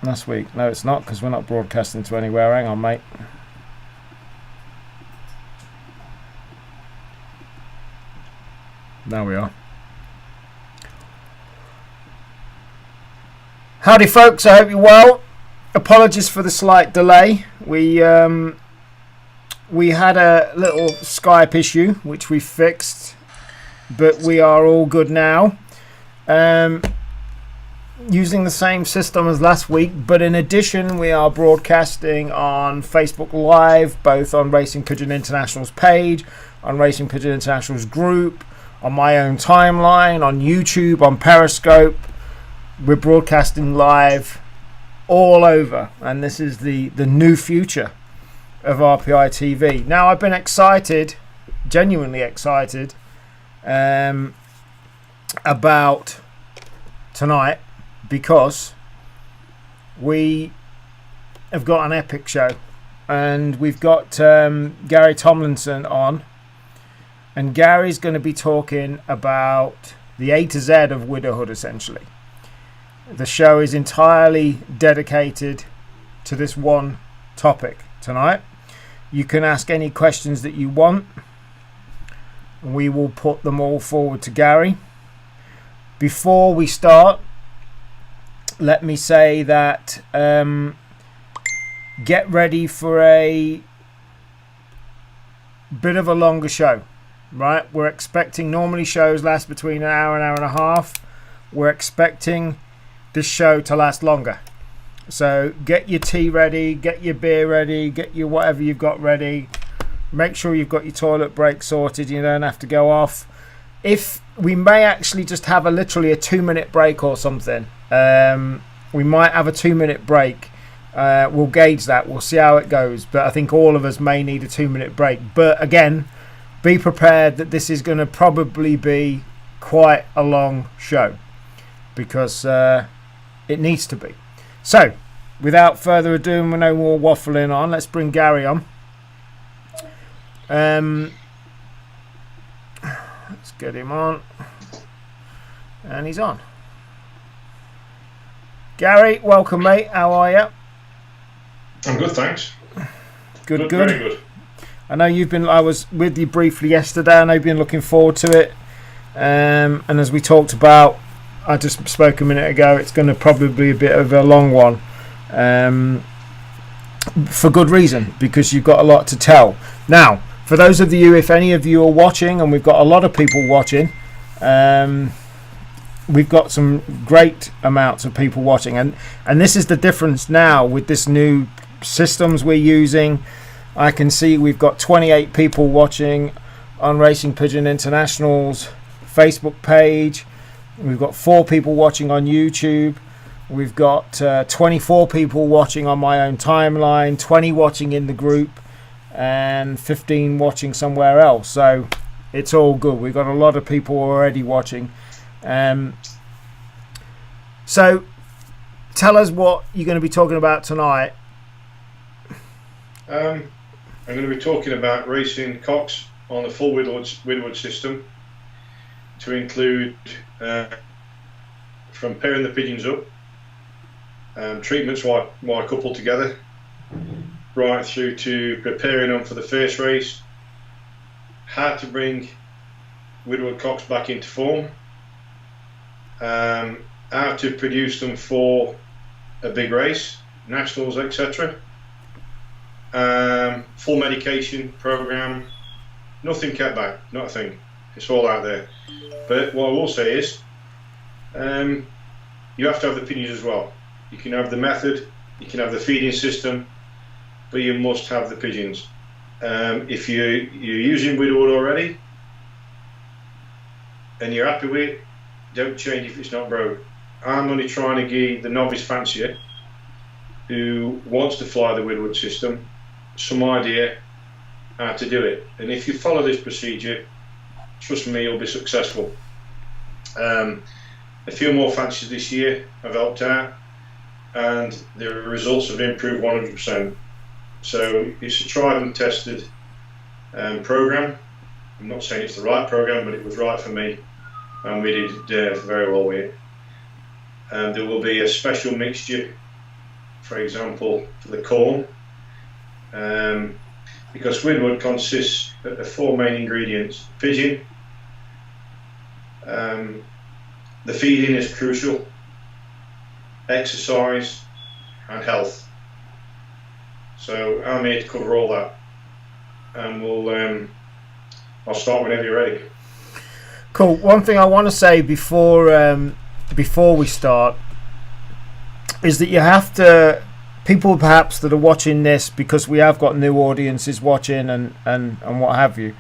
last week. No, it's not, because we're not broadcasting to anywhere. Hang on, mate. There we are. Howdy, folks. I hope you're well. Apologies for the slight delay. We had a little Skype issue, which we fixed, but we are all good now. Using the same system as last week, but in addition, we are broadcasting on Facebook Live, both on Racing Pigeon International's page, on Racing Pigeon International's group, on my own timeline, on YouTube, on Periscope. We're broadcasting live all over, and this is the new future of RPI TV. Now, I've been excited, genuinely excited, about tonight, because we have got an epic show, and we've got Gary Tomlinson on, and Gary's going to be talking about the A to Z of widowhood, essentially. The show is entirely dedicated to this one topic tonight. You can ask any questions that you want. We will put them all forward to Gary. Before we start, let me say that get ready for a bit of a longer show, right? We're expecting, normally shows last between an hour and a half. We're expecting this show to last longer. So get your tea ready, get your beer ready, get your whatever you've got ready. Make sure you've got your toilet break sorted. You don't have to go off. If we may actually just have literally a 2-minute break or something. We might have a 2-minute break. We'll gauge that. We'll see how it goes. But I think all of us may need a 2-minute break. But again, be prepared that this is going to probably be quite a long show, because it needs to be. So, without further ado, and no more waffling on, let's bring Gary on. Let's get him on. And he's on. Gary, welcome, mate. How are you? I'm good, thanks. Good. Very good. I know I was with you briefly yesterday. I know you've been looking forward to it. And as we talked about, I just spoke a minute ago, it's going to probably be a bit of a long one. For good reason, because you've got a lot to tell. Now, for those of you, if any of you are watching, and we've got a lot of people watching, we've got some great amounts of people watching, and this is the difference now with this new systems we're using. I can see we've got 28 people watching on Racing Pigeon International's Facebook page. We've got 4 people watching on YouTube. We've got 24 people watching on my own timeline, 20 watching in the group, and 15 watching somewhere else. So it's all good. We've got a lot of people already watching. So tell us what you're going to be talking about tonight. I'm going to be talking about racing cocks on a full widowhood system, to include from pairing the pigeons up, treatments while coupled together, right through to preparing them for the first race, how to bring widowhood cocks back into form, how to produce them for a big race, nationals, etc. Full medication program, nothing kept back, not a thing. It's all out there. But what I will say is, you have to have the pigeons as well. You can have the method, you can have the feeding system, but you must have the pigeons. If you're using widowhood already and you're happy with it, don't change if it's not broke. I'm only trying to give the novice fancier who wants to fly the widowhood system some idea how to do it. And if you follow this procedure, trust me, you'll be successful. A few more fancies this year have helped out, and the results have improved 100%. So it's a tried and tested program. I'm not saying it's the right program, but it was right for me, and we did very well with it. There will be a special mixture for example, for the corn, because widowhood consists of 4 main ingredients: pigeon. The feeding is crucial, exercise, and health. So I'm here to cover all that, and I'll start whenever you're ready. Cool. One thing I want to say before we start is that you have to, people perhaps that are watching this, because we have got new audiences watching and what have you,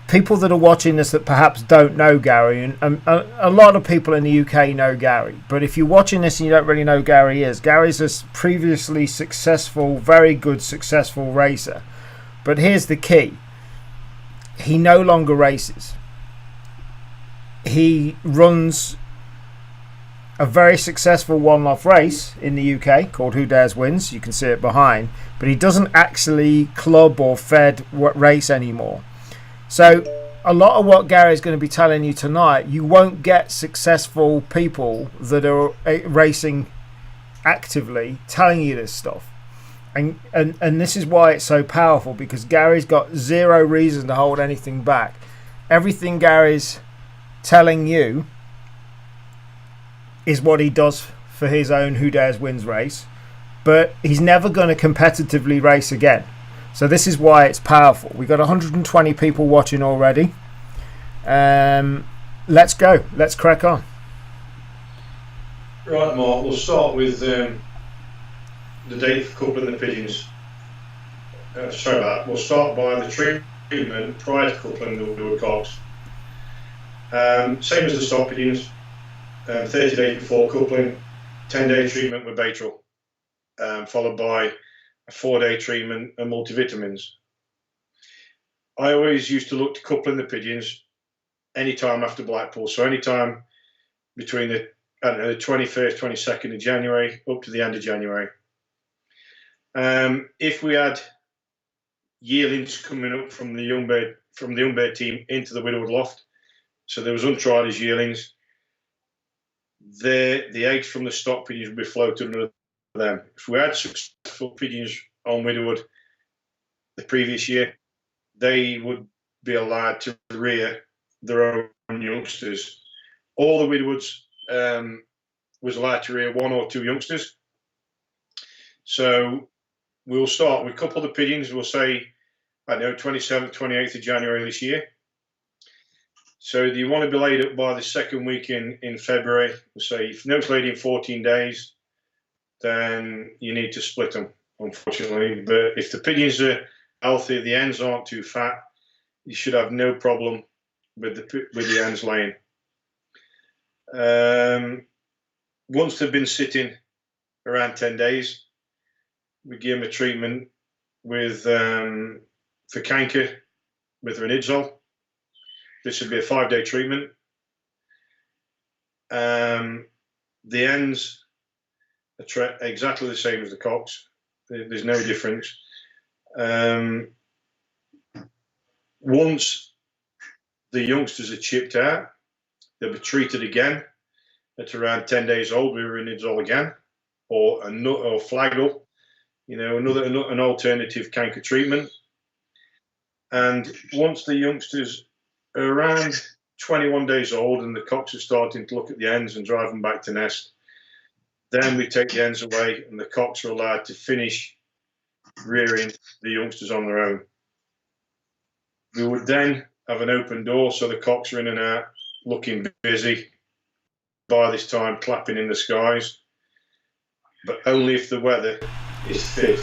people that are watching this that perhaps don't know Gary, and a lot of people in the UK know Gary, but if you're watching this and you don't really know who Gary is, Gary's a previously successful, very good successful racer. But here's the key: he no longer races. He runs a very successful one-off race in the UK called Who Dares Wins. You can see it behind, but he doesn't actually club or fed race anymore. So a lot of what Gary's going to be telling you tonight, you won't get successful people that are racing actively telling you this stuff. And this is why it's so powerful, because Gary's got zero reason to hold anything back. Everything Gary's telling you is what he does for his own Who Dares Wins race, but he's never going to competitively race again. So this is why it's powerful. We've got 120 people watching already. Let's go. Let's crack on. Right, Mark, we'll start with the date for coupling the pigeons. Sorry about that. We'll start by the treatment prior to coupling the widowhood cocks. Same as the stock pigeons. 30 days before coupling, 10-day treatment with Baytril, followed by a 4-day treatment and multivitamins. I always used to look to coupling the pigeons anytime after Blackpool, so anytime between the 21st, 22nd of January up to the end of January. If we had yearlings coming up from the young bird team into the widowhood loft, so there was untried as yearlings, the eggs from the stock pigeons would be floated under them. If we had successful pigeons on widowhood the previous year, they would be allowed to rear their own youngsters. All the widowhoods was allowed to rear 1 or 2 youngsters. So we'll start with a couple of the pigeons. We'll say, I don't know, 27th, 28th of January this year. So you want to be laid up by the second week in February. So if no laid in 14 days, then you need to split them, unfortunately. But if the pigeons are healthy, the hens aren't too fat, you should have no problem with the hens laying. Once they've been sitting around 10 days, we give them a treatment with for canker with ranitazole. This would be a 5-day treatment. The hens are exactly the same as the cocks. There's no difference. Once the youngsters are chipped out, they'll be treated again at around 10 days old with ranitazole again, or flagyl, an alternative canker treatment. And once the youngsters are around 21 days old and the cocks are starting to look at the hens and drive them back to nest, then we take the hens away and the cocks are allowed to finish rearing the youngsters on their own. We would then have an open door so the cocks are in and out, looking busy, by this time clapping in the skies, but only if the weather is fit.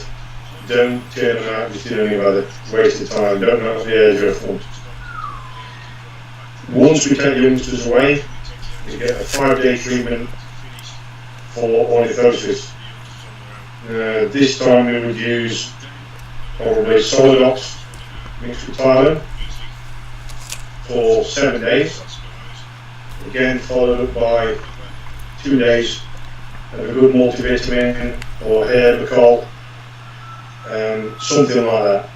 Don't turn them out just in any weather, waste of time, don't know if the airs are full. Once we take the youngsters away, we get a 5-day treatment for ornithosis. This time we would use probably Solidox mixed with Tylenol for 7 days. Again, followed up by 2 days of a good multivitamin or Herbicol, something like that.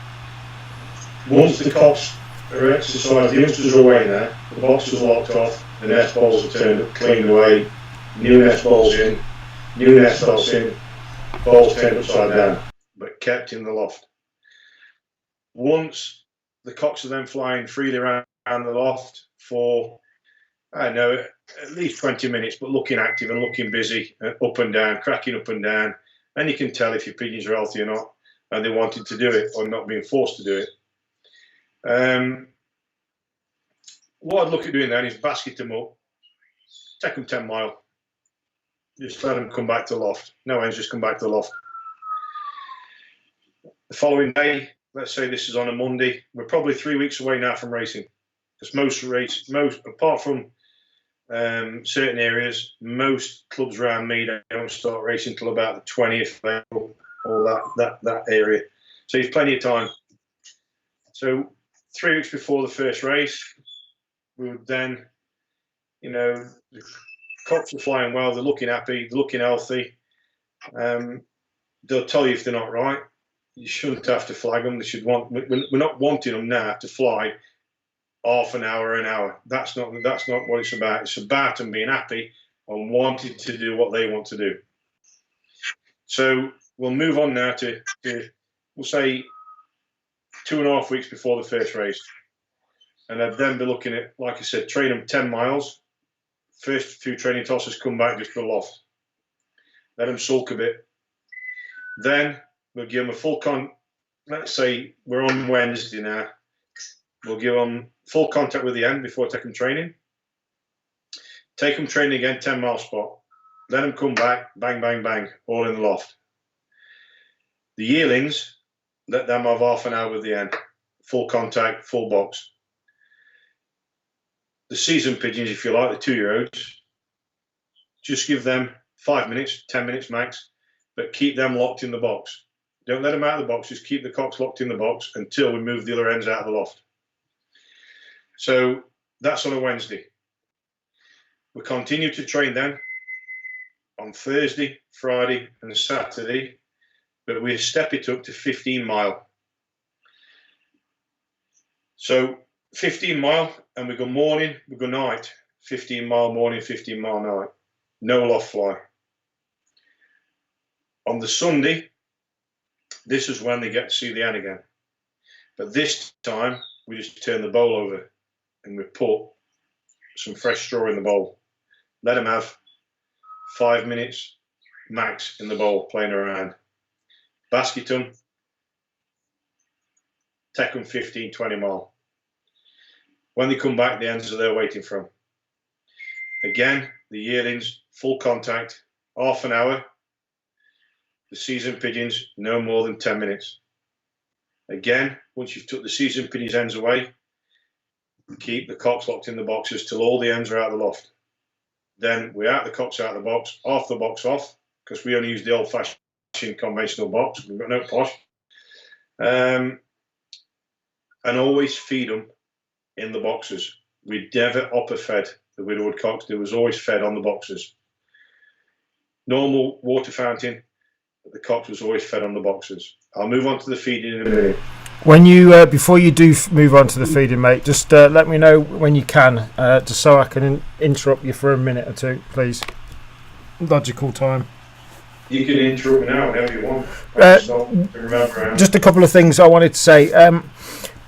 Once the cocks are exercised, the youngsters are away now, the boxes are locked off, the nest balls are turned up, cleaned away, new nest balls in, new nest balls in, balls turned upside down, but kept in the loft. Once the cocks are then flying freely around the loft for, I don't know, at least 20 minutes, but looking active and looking busy, up and down, cracking up and down, and you can tell if your pigeons are healthy or not, and they wanted to do it or not being forced to do it. What I'd look at doing then is basket them up, take them 10 mile, just let them come back to the loft. No hens, just come back to the loft. The following day, let's say this is on a Monday, we're probably 3 weeks away now from racing. Because most apart from certain areas, most clubs around me don't start racing till about the 20th of April, or that area. So you've plenty of time. So 3 weeks before the first race, we would then, the cocks are flying well, they're looking happy, they're looking healthy. They'll tell you if they're not right. You shouldn't have to flag them. We're not wanting them now to fly half an hour. That's not what it's about. It's about them being happy and wanting to do what they want to do. So we'll move on now to we'll say 2.5 weeks before the first race. And I'd then be looking at, like I said, train them 10 miles. First few training tosses, come back just to the loft. Let them sulk a bit. Then we'll give them a full let's say we're on Wednesday now. We'll give them full contact with the hen before taking training. Take them training again, 10 mile spot. Let them come back, bang, bang, bang, all in the loft. The yearlings, let them have half an hour with the hen. Full contact, full box. The season pigeons, if you like, the 2-year-olds, just give them 5 minutes, 10 minutes max, but keep them locked in the box. Don't let them out of the box, just keep the cocks locked in the box until we move the other hens out of the loft. So that's on a Wednesday. We continue to train then on Thursday, Friday and Saturday, but we step it up to 15 mile. So 15 mile, and we go morning, we go night. 15 mile morning, 15 mile night. No loft fly. On the Sunday, this is when they get to see the hen again. But this time, we just turn the bowl over and we put some fresh straw in the bowl. Let them have 5 minutes max in the bowl playing around. Basket them. Take them 15, 20 mile. When they come back, the hens are there waiting for them. Again, the yearlings, full contact, half an hour. The season pigeons, no more than 10 minutes. Again, once you've took the season pigeons hens away, keep the cocks locked in the boxes till all the hens are out of the loft. Then we out the cocks out of the box, half the box off, because we only use the old-fashioned conventional box. We've got no posh. And always feed them in the boxes. We never upper fed the widowhood cocks. They was always fed on the boxes. Normal water fountain, but the cocks was always fed on the boxes. I'll move on to the feeding in a minute. When you before you do move on to the feeding, mate, just let me know when you can, just so I can interrupt you for a minute or two, please. Logical time. You can interrupt me now whenever you want. Just a couple of things I wanted to say.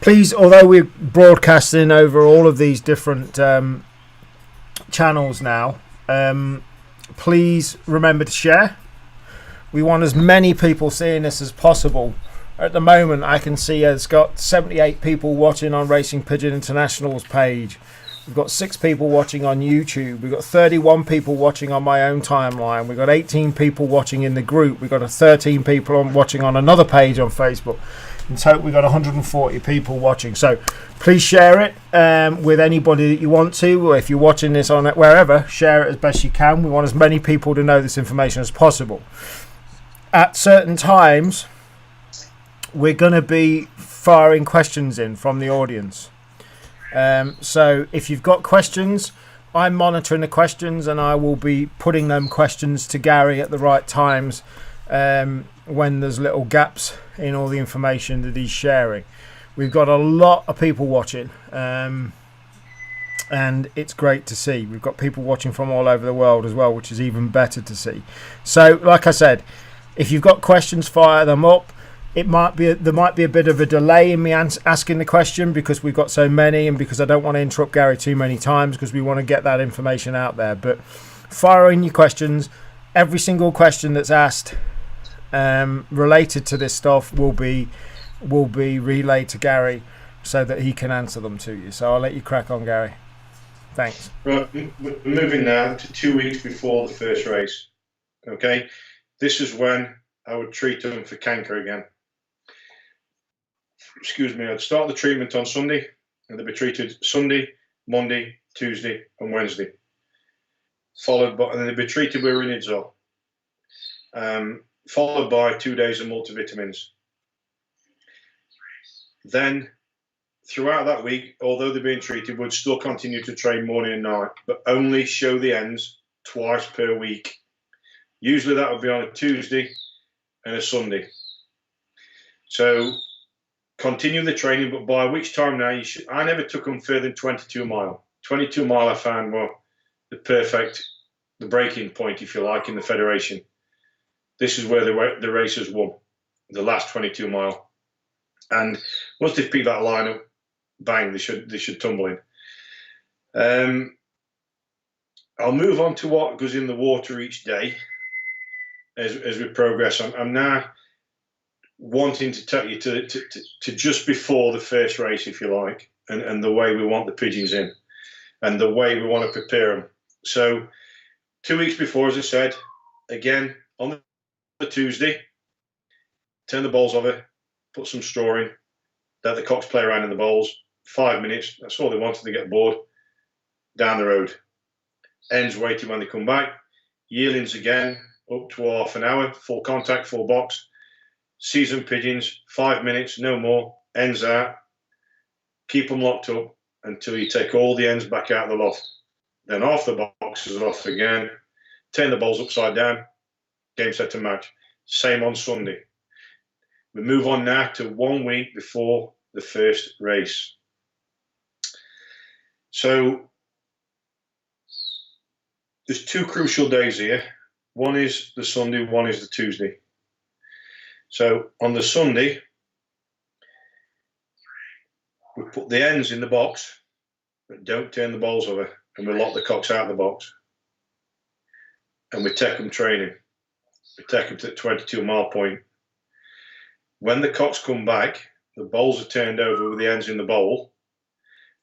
Please, although we're broadcasting over all of these different channels now, please remember to share. We want as many people seeing this as possible. At the moment, I can see it's got 78 people watching on Racing Pigeon International's page. We've got 6 people watching on YouTube. We've got 31 people watching on my own timeline. We've got 18 people watching in the group. We've got 13 people watching on another page on Facebook. In total, we've got 140 people watching. So please share it with anybody that you want to. Or if you're watching this on it, wherever, share it as best you can. We want as many people to know this information as possible. At certain times, we're going to be firing questions in from the audience. So if you've got questions, I'm monitoring the questions and I will be putting them questions to Gary at the right times when there's little gaps in all the information that he's sharing. We've got a lot of people watching and it's great to see. We've got people watching from all over the world as well, which is even better to see. So like I said, If you've got questions, fire them up. There might be a bit of a delay in me asking the question because we've got so many, and because I don't want to interrupt Gary too many times because we want to get that information out there. But fire in your questions. Every single question that's asked related to this stuff will be relayed to Gary so that he can answer them to you. So I'll let you crack on, Gary. Thanks. Right, we're moving now to 2 weeks before the first race. Okay, this is when I would treat them for canker again. Excuse me, I'd start the treatment on Sunday, and they'd be treated Sunday, Monday, Tuesday, and Wednesday. And then they'd be treated with Rinidazole, followed by 2 days of multivitamins. Then, throughout that week, although they're being treated, would still continue to train morning and night, but only show the ends twice per week. Usually that would be on a Tuesday and a Sunday. So continue the training, but by which time now I never took them further than 22 mile. 22 mile I found were the breaking point, if you like, in the federation. This is where the racers won, the last 22 mile. And once they've picked that line up, bang, they should tumble in. I'll move on to what goes in the water each day as we progress. I'm now wanting to take you to just before the first race, if you like, and the way we want the pigeons in and the way we want to prepare them. So 2 weeks before, as I said, again, on the Tuesday, turn the bowls over, put some straw in, let the cocks play around in the bowls. 5 minutes, that's all they wanted to get bored. Down the road. Ends waiting when they come back. Yearlings again, up to half an hour, full contact, full box. Season pigeons, 5 minutes, no more. Ends out. Keep them locked up until you take all the ends back out of the loft. Then off the boxes, off again. Turn the bowls upside down. Game, set, and match. Same on Sunday. We move on now to 1 week before the first race. So there's two crucial days here. One is the Sunday, one is the Tuesday. So on the Sunday, we put the ends in the box, but don't turn the bowls over, and we lock the cocks out of the box. And we take them training. We take them to the 22 mile point. When the cocks come back, the bowls are turned over with the ends in the bowl,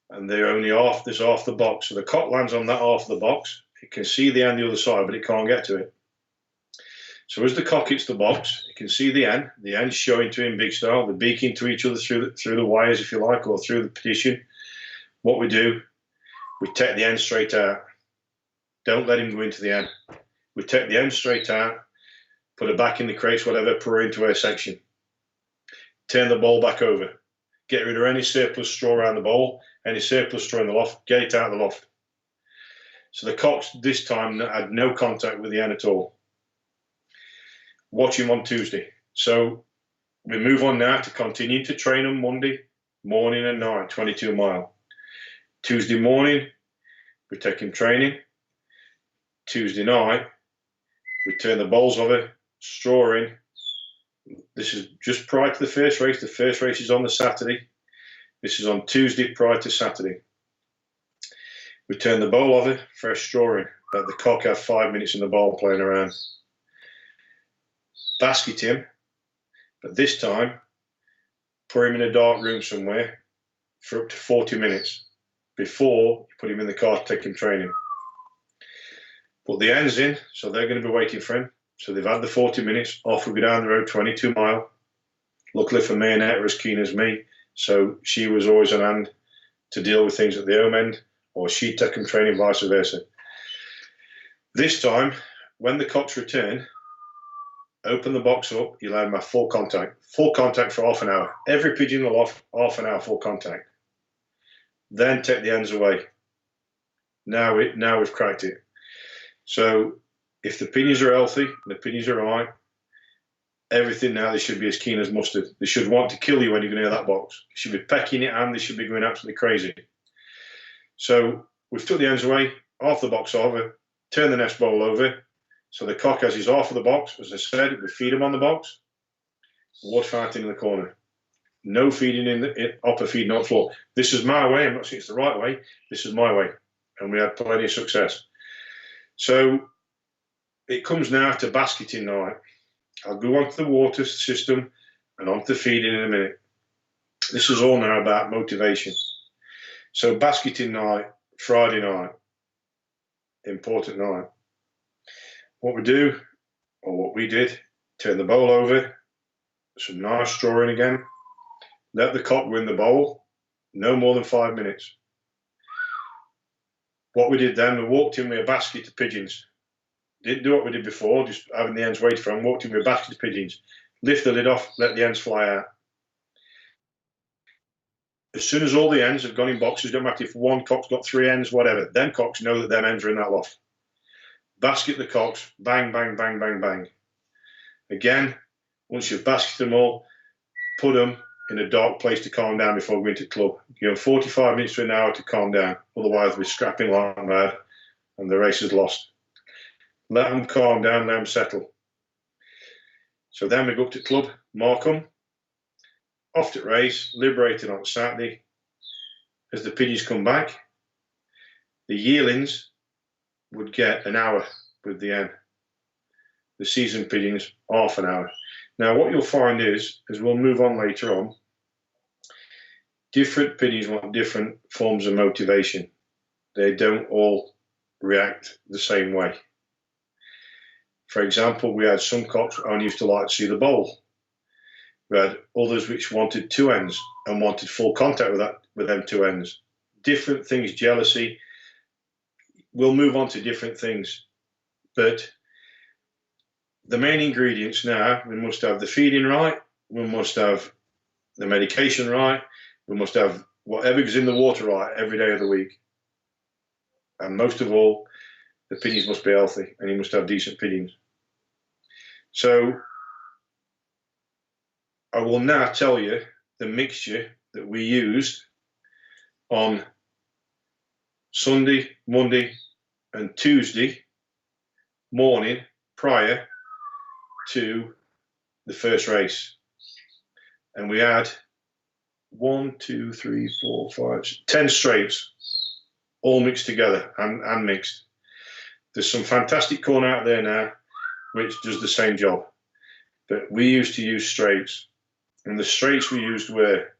and they're only half the box. So the cock lands on that half of the box. It can see the end the other side, but it can't get to it. So as the cock hits the box, you can see the end showing to him big style, the beak into each other through the wires, if you like, or through the petition. What we do, we take the end straight out. Don't let him go into the end. We take the end straight out, put her back in the crates, whatever, put her into her section. Turn the bowl back over. Get rid of any surplus straw around the bowl, any surplus straw in the loft, get it out of the loft. So the cocks this time had no contact with the hen at all. Watch him on Tuesday. So we move on now to continue to train them Monday morning and night, 22 mile. Tuesday morning, we take him training. Tuesday night, we turn the bowls over, straw in. This is just prior to the first race. The first race is on the Saturday. This is on Tuesday prior to Saturday. We turn the bowl over, fresh straw in. Let the cock have 5 minutes in the bowl playing around. Basket him, but this time, put him in a dark room somewhere for up to 40 minutes before you put him in the car to take him training. Put the hens in, so they're going to be waiting for him. So they've had the 40 minutes, off we go down the road, 22 mile. Luckily for me, Annette was as keen as me, so she was always on hand to deal with things at the home end, or she'd take him training, vice versa. This time, when the cocks return, open the box up, you'll have my full contact for half an hour. Every pigeon in the loft, half an hour full contact. Then take the hens away. Now we've cracked it. So if the pigeons are healthy, the pigeons are right, everything now, they should be as keen as mustard. They should want to kill you when you go near that box. They should be pecking it and they should be going absolutely crazy. So we've took the hens away, half the box over, turn the nest bowl over, So the cock has his half of the box. As I said, we feed him on the box. Water fountain in the corner. No feeding upper feeding on the floor. This is my way. I'm not saying it's the right way. This is my way. And we had plenty of success. So it comes now to basketing night. I'll go on to the water system and on to the feeding in a minute. This is all now about motivation. So basketing night, Friday night, important night. What we do, or what we did, turn the bowl over, some nice straw in again, let the cock go in the bowl, no more than 5 minutes. What we did then, we walked in with a basket of pigeons. Didn't do what we did before, just having the ends wait for them, walked in with a basket of pigeons. Lift the lid off, let the ends fly out. As soon as all the ends have gone in boxes, don't matter if one cock's got 3 ends, whatever, them cocks know that them ends are in that loft. Basket the cocks, bang, bang, bang, bang, bang. Again, once you've basketed them all, put them in a dark place to calm down before going to the club. You have 45 minutes to an hour to calm down, otherwise we're scrapping like mad and the race is lost. Let them calm down, let them settle. So then we go up to the club, mark them, off to race, liberated on Saturday. As the pigeons come back, the yearlings would get an hour with the hen. The season pigeons, half an hour. Now what you'll find is, as we'll move on later on, different pigeons want different forms of motivation. They don't all react the same way. For example, we had some cocks who only used to like to see the bowl. We had others which wanted 2 ends and wanted full contact with them 2 ends. Different things, jealousy. We'll move on to different things. But the main ingredients now, we must have the feeding right, we must have the medication right, we must have whatever is in the water right every day of the week. And most of all, the pigeons must be healthy and you must have decent pigeons. So I will now tell you the mixture that we used on Sunday, Monday and Tuesday morning prior to the first race. And we had 10 straights all mixed together and mixed. There's some fantastic corn out there now which does the same job, but we used to use straights, and the straights we used were,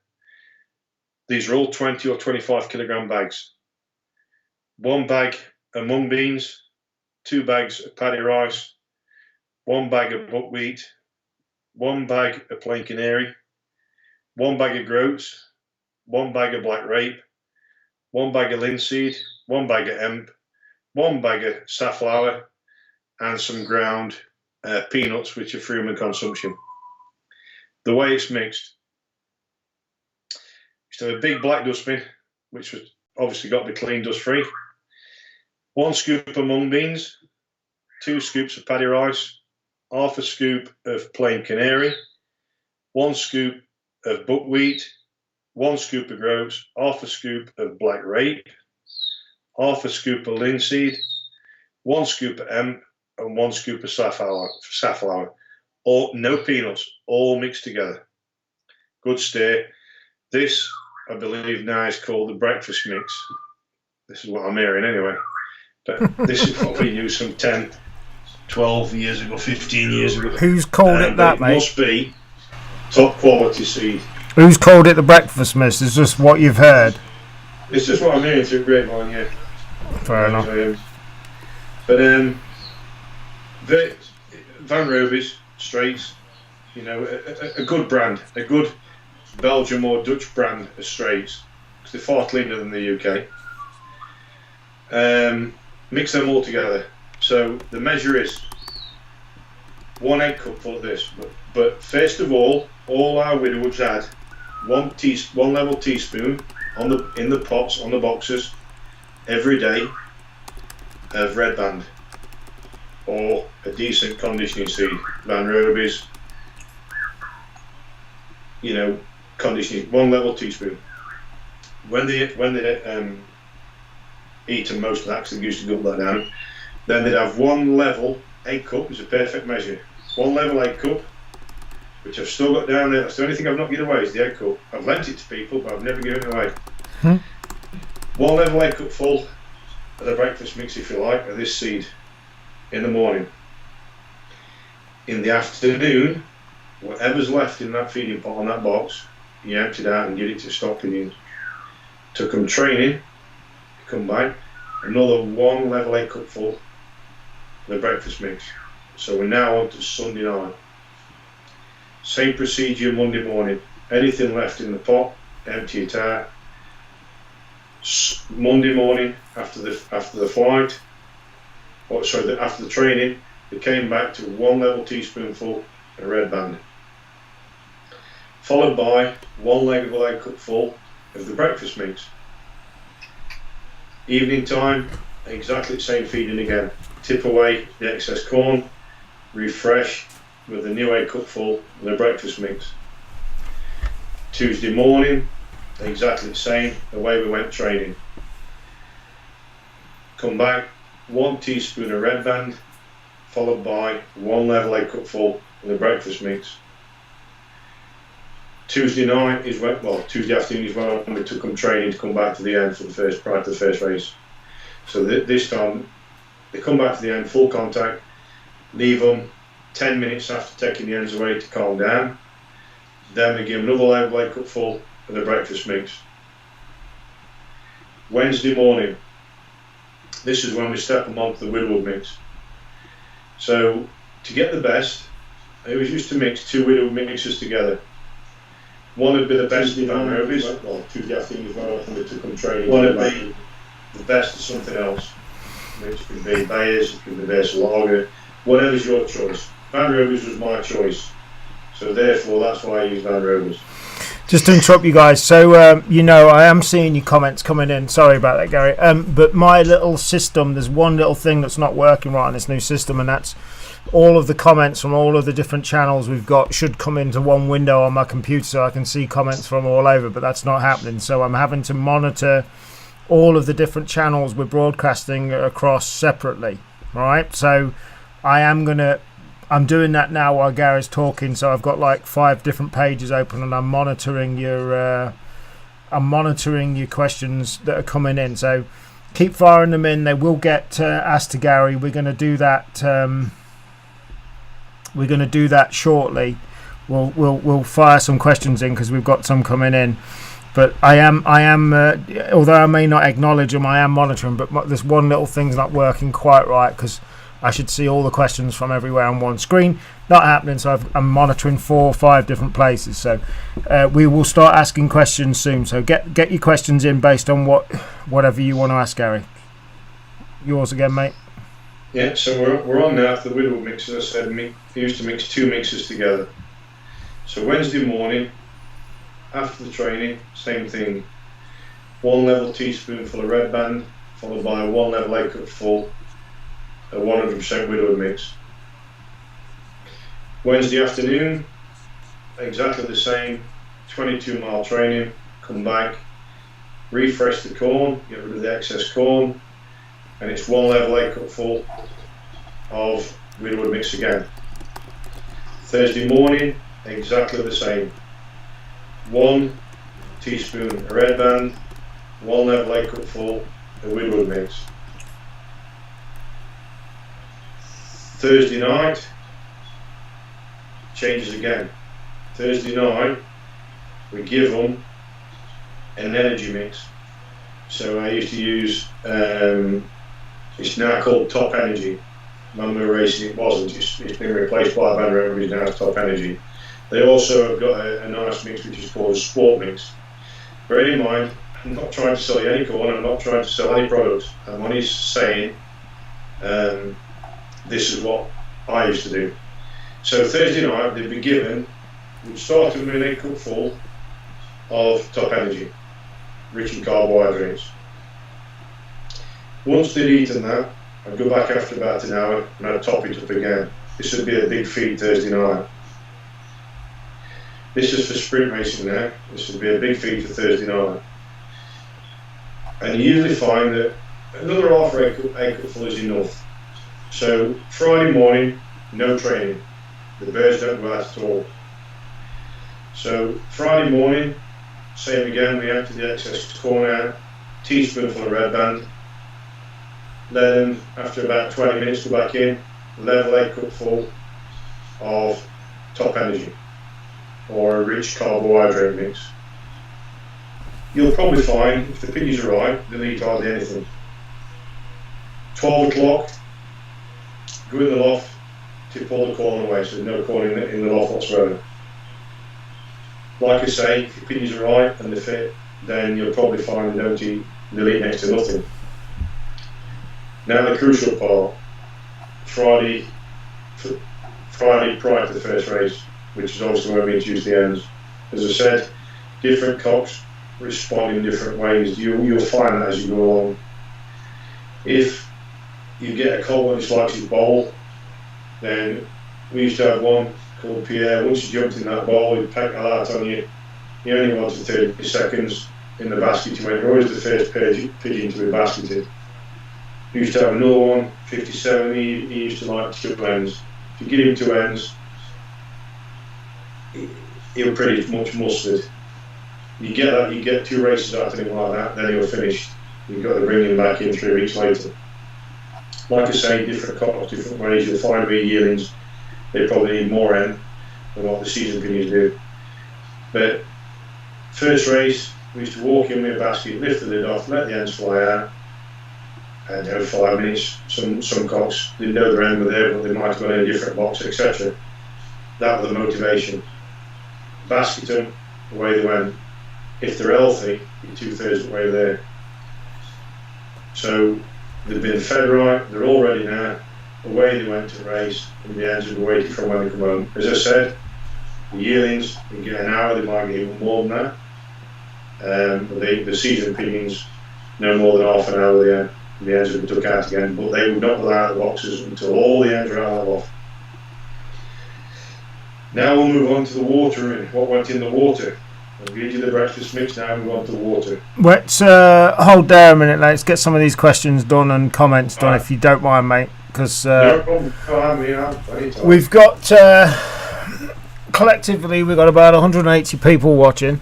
these are all 20 or 25 kilogram bags. 1 bag of mung beans, 2 bags of paddy rice, 1 bag of buckwheat, 1 bag of plain canary, 1 bag of groats, 1 bag of black rape, 1 bag of linseed, 1 bag of hemp, 1 bag of safflower, and some ground peanuts, which are for human consumption. The way it's mixed, you have a big black dustbin, which was obviously got to be clean, dust free. 1 scoop of mung beans, 2 scoops of paddy rice, half a scoop of plain canary, 1 scoop of buckwheat, 1 scoop of groats, half a scoop of black rape, half a scoop of linseed, 1 scoop of hemp, and 1 scoop of safflower. All, no peanuts, all mixed together. Good stir. This, I believe now, is called the breakfast mix. This is what I'm hearing anyway. But this is what we used some 10, 12 years ago, 15 years ago. Who's called it that, mate? It must be top quality seed. Who's called it the breakfast mix? It's just what you've heard. It's just what I'm hearing through grapevine, yeah. Fair enough. But Van Roby's straights, you know, a good brand, a good Belgium or Dutch brand of straights, because they're far cleaner than the UK. Mix them all together. So the measure is 1 egg cupful of this. But first of all our Widowhoods had 1 level teaspoon in the pots, on the boxes, every day of red band, or a decent conditioning seed, Van Roby's, you know, conditioning, 1 level teaspoon. When they eaten most of that, because they used to gulp that down, then they'd have 1 level egg cup is a perfect measure. 1 level egg cup, which I've still got down there. That's the only thing I've not given away is the egg cup. I've lent it to people, but I've never given it away. 1 level egg cup full of the breakfast mix, if you like, of this seed in the morning. In the afternoon, whatever's left in that feeding pot on that box, you empty it out and give it to stock pigeons. Took them training, come back, another 1 level egg cup full of the breakfast mix. So we're now on to Sunday night. Same procedure Monday morning. Anything left in the pot, empty it out. Monday morning after the flight, after the training, they came back to 1 level teaspoonful of red band, followed by 1 level egg cup full of the breakfast mix. Evening time, exactly the same feeding again. Tip away the excess corn, refresh with the new egg cup full of the breakfast mix. Tuesday morning, exactly the same, the way we went training. Come back, 1 teaspoon of red band, followed by 1 level egg cup full of the breakfast mix. Tuesday night is when, well, Tuesday afternoon is when we took them training to come back to the end for the first, prior to the first race. So this time, they come back to the end, full contact, leave them 10 minutes after taking the ends away to calm down. Then we give them another level egg cup full of the breakfast mix. Wednesday morning, this is when we step them onto the Widowhood mix. So to get the best, I always used to mix 2 Widowhood mixes together. One would be the best of Van Roby's, well, Tuesday afternoon as well, when we took them training. One would be the best of something else, which could be Bayers, it could be Lager, whatever's your choice. Van Roby's was my choice, so therefore that's why I use Van Roby's. Just to interrupt you guys, so I am seeing your comments coming in. Sorry about that, Gary. But my little system, there's one little thing that's not working right on this new system, and that's all of the comments from all of the different channels we've got should come into one window on my computer, so I can see comments from all over. But that's not happening, so I'm having to monitor all of the different channels we're broadcasting across separately. All right, so I'm doing that now while Gary's talking, so I've got like 5 different pages open, and I'm monitoring your questions that are coming in. So keep firing them in. They will get asked to Gary. We're going to do that. We're going to do that shortly. We'll fire some questions in because we've got some coming in. But I am. Although I may not acknowledge them, I am monitoring. But this one little thing's not working quite right because I should see all the questions from everywhere on one screen. Not happening, so I'm monitoring 4 or 5 different places. So we will start asking questions soon. So get your questions in based on whatever you want to ask, Gary. Yours again, mate. Yeah, so we're on now for the Widowhood mix. As I said, we used to mix 2 mixes together. So Wednesday morning, after the training, same thing. 1 level teaspoonful of red band, followed by 1 level egg cup full. A 100% Widowhood mix. Wednesday afternoon, exactly the same, 22-mile training, come back, refresh the corn, get rid of the excess corn, and it's 1 level egg cup full of Widowhood mix again. Thursday morning, exactly the same, 1 teaspoon of red band, 1 level egg cup full of Widowhood mix. Thursday night, changes again. Thursday night, we give them an energy mix. So I used to use, it's now called Top Energy. When we were racing it wasn't, it's been replaced by Van Roby's, now it's Top Energy. They also have got a nice mix which is called a Sport Mix. Bear in mind, I'm not trying to sell you any corn, I'm not trying to sell any products. I'm only saying, this is what I used to do. So Thursday night they'd be given, we'd start with an egg cup full of Top Energy, rich in carbohydrates. Once they'd eaten that, I'd go back after about an hour and I'd top it up again. This would be a big feed Thursday night. This is for sprint racing now. This would be a big feed for Thursday night. And you usually find that another half egg cup full is enough. So Friday morning, no training. The birds don't go out at all. So Friday morning, same again, we empty the excess corn out, teaspoonful of red band, let them, after about 20 minutes, go back in, level a cupful of top energy or a rich carbohydrate mix. You'll probably find, if the pigeons are right, they'll eat hardly anything. 12 o'clock, go in the loft, tip all the corn away, so there's no corn in the loft whatsoever. Like I say, if the pigeons are right and they're fit, then you'll probably find they'll eat next to nothing. Now the crucial part, Friday prior to the first race, which is obviously when we introduce the ends. As I said, different cocks respond in different ways. You'll find that as you go along. If you get a cock that likes his bowl, then we used to have one called Pierre. Once you jumped in that bowl, he'd peck a lot on you. You only wanted 30 seconds in the basket. You went, always the first pigeon to be basketed. We used to have another one, 57, he used to like 2 ends. If you give him 2 ends, he'll pretty much mustard. You get that, you get 2 races out of him like that, then he'll finish. You've got to bring him back in 3 weeks later. Like I say, different cocks, different ways. You'll find with yearlings, they probably need more end than what the season pigeons do. But first race, we used to walk in with a basket, lift the lid off, let the ends fly out, and every 5 minutes, some cocks didn't know their end were there, but they might have gone in a different box, etc. That was the motivation. Basket them, away they went. If they're healthy, you're 2/3 of the way there. So they've been fed right, they're all ready now. Away they went to the race, and the ends will be waiting for when they come home. As I said, the yearlings, they get an hour, they might get even more than that. But the season pigeons, no more than half an hour there. The ends will be took out again, but they would not go out of the boxes until all the ends are out of the loft. Now we'll move on to the water and what went in the water. I'll give you the breakfast mix, now move on to the water. Let's hold there a minute, let's get some of these questions done and comments done, if you don't mind, mate. Because no problem. We've got, collectively, we've got about 180 people watching.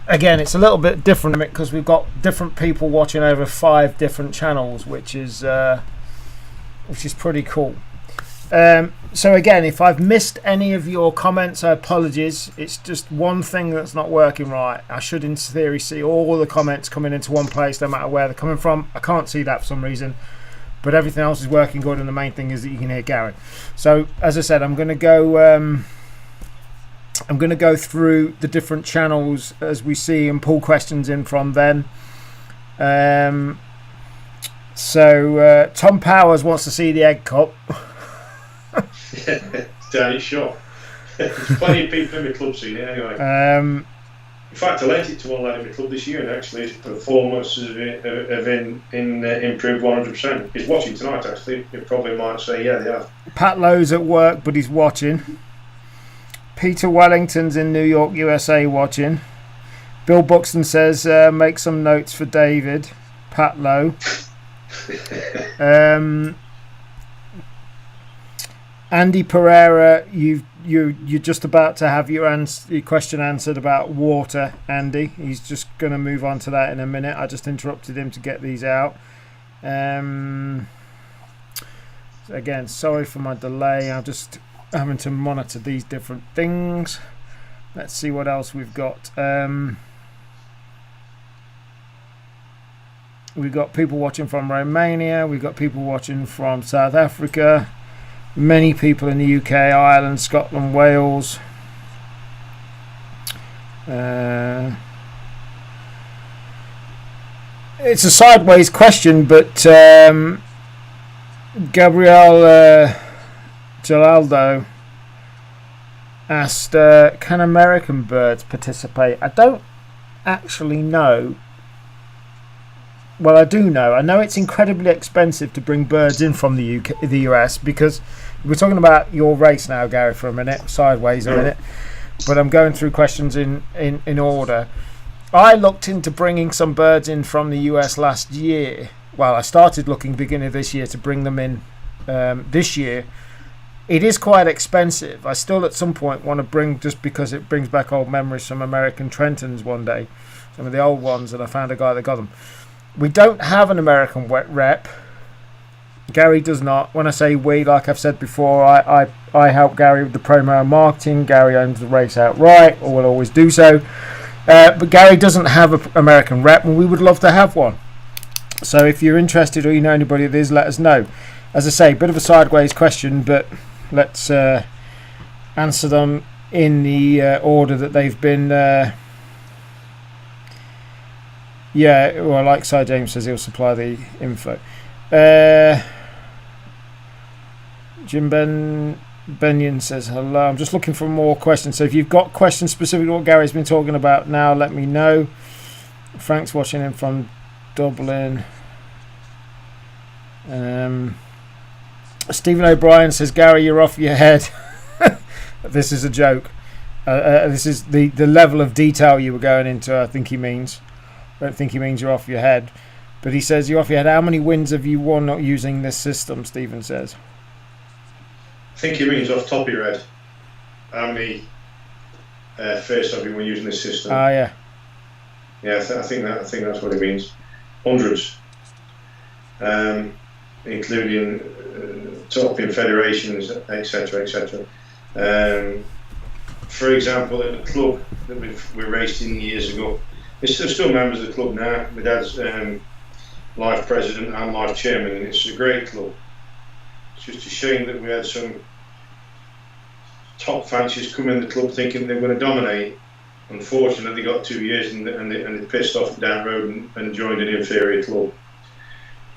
Again, it's a little bit different because we've got different people watching over 5 different channels, which is pretty cool. So again, if I've missed any of your comments, apologies. It's just one thing that's not working right. I should, in theory, see all the comments coming into one place, no matter where they're coming from. I can't see that for some reason, but everything else is working good, and the main thing is that you can hear Gary. So, as I said, I'm going to go through the different channels as we see and pull questions in from them. So Tom Powers wants to see the egg cup. Down his shop. There's plenty of people in the club seeing it anyway. In fact, I lent it to one lad in the club this year, and actually his performances have improved 100%. He's watching tonight, actually. He probably might say, yeah, they have. Pat Lowe's at work, but he's watching. Peter Wellington's in New York, USA, watching. Bill Buxton says, make some notes for David. Pat Lowe. Andy Pereira, you're just about to have your question answered about water, Andy. He's just going to move on to that in a minute. I just interrupted him to get these out. Again, sorry for my delay. I'm just having to monitor these different things. Let's see what else we've got. We've got people watching from Romania. We've got people watching from South Africa. Many people in the UK, Ireland, Scotland, Wales. It's a sideways question, but Gabriel Geraldo asked, can American birds participate? I don't actually know. Well, I do know. I know it's incredibly expensive to bring birds in from the US, because we're talking about your race now, Gary, for a minute, sideways a minute, but I'm going through questions in order. I looked into bringing some birds in from the US last year, well, I started looking beginning of this year to bring them in this year. It is quite expensive. I still at some point want to bring, just because it brings back old memories, some American Trentons one day, some of the old ones, and I found a guy that got them. We don't have an American wet rep. Gary does not. When I say we, like I've said before, I help Gary with the promo and marketing. Gary owns the race outright, or will always do so. But Gary doesn't have an American rep, and we would love to have one. So if you're interested or you know anybody that is, let us know. As I say, bit of a sideways question, but let's answer them in the order that they've been. Yeah, well, like Cy James says, he'll supply the info. Jim Benyon says hello. I'm just looking for more questions. So if you've got questions specific to what Gary's been talking about now, let me know. Frank's watching in from Dublin. Stephen O'Brien says, Gary, you're off your head. This is a joke. This is the level of detail you were going into, I think he means. I don't think he means you're off your head. But he says you're off your head. How many wins have you won not using this system, Stephen says? I think he means off top of your head. How many first have you won using this system? Yeah. Yeah, I think that's what it means. Hundreds. Including top in federations, etc., etc. For example, at the club that we raced in years ago, they're still members of the club now. My dad's life president and life chairman, and it's a great club. It's just a shame that we had some top fanciers come in the club thinking they were going to dominate. Unfortunately, they got 2 years and they pissed off down the road and joined an inferior club.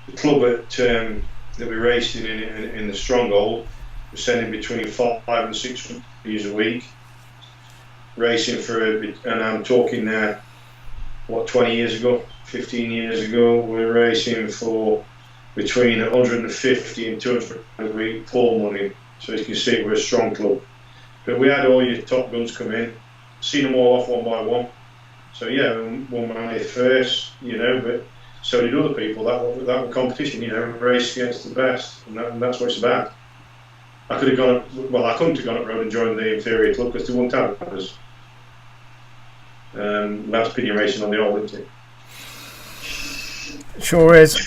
The club that we raced in the Stronghold was sending between 5 and 6 years a week, racing and I'm talking now, 20 years ago, 15 years ago, we were racing for between 150 and 200 a week pool money. So you can see we're a strong club. But we had all your top guns come in, seen them all off one by one. So yeah, one man hit first, but so did other people. That was competition, race against the best, and that's what it's about. I could have gone up, I couldn't have gone up road and joined the inferior club because they wouldn't have us. That's Pigeon racing on the old, isn't it? Sure is.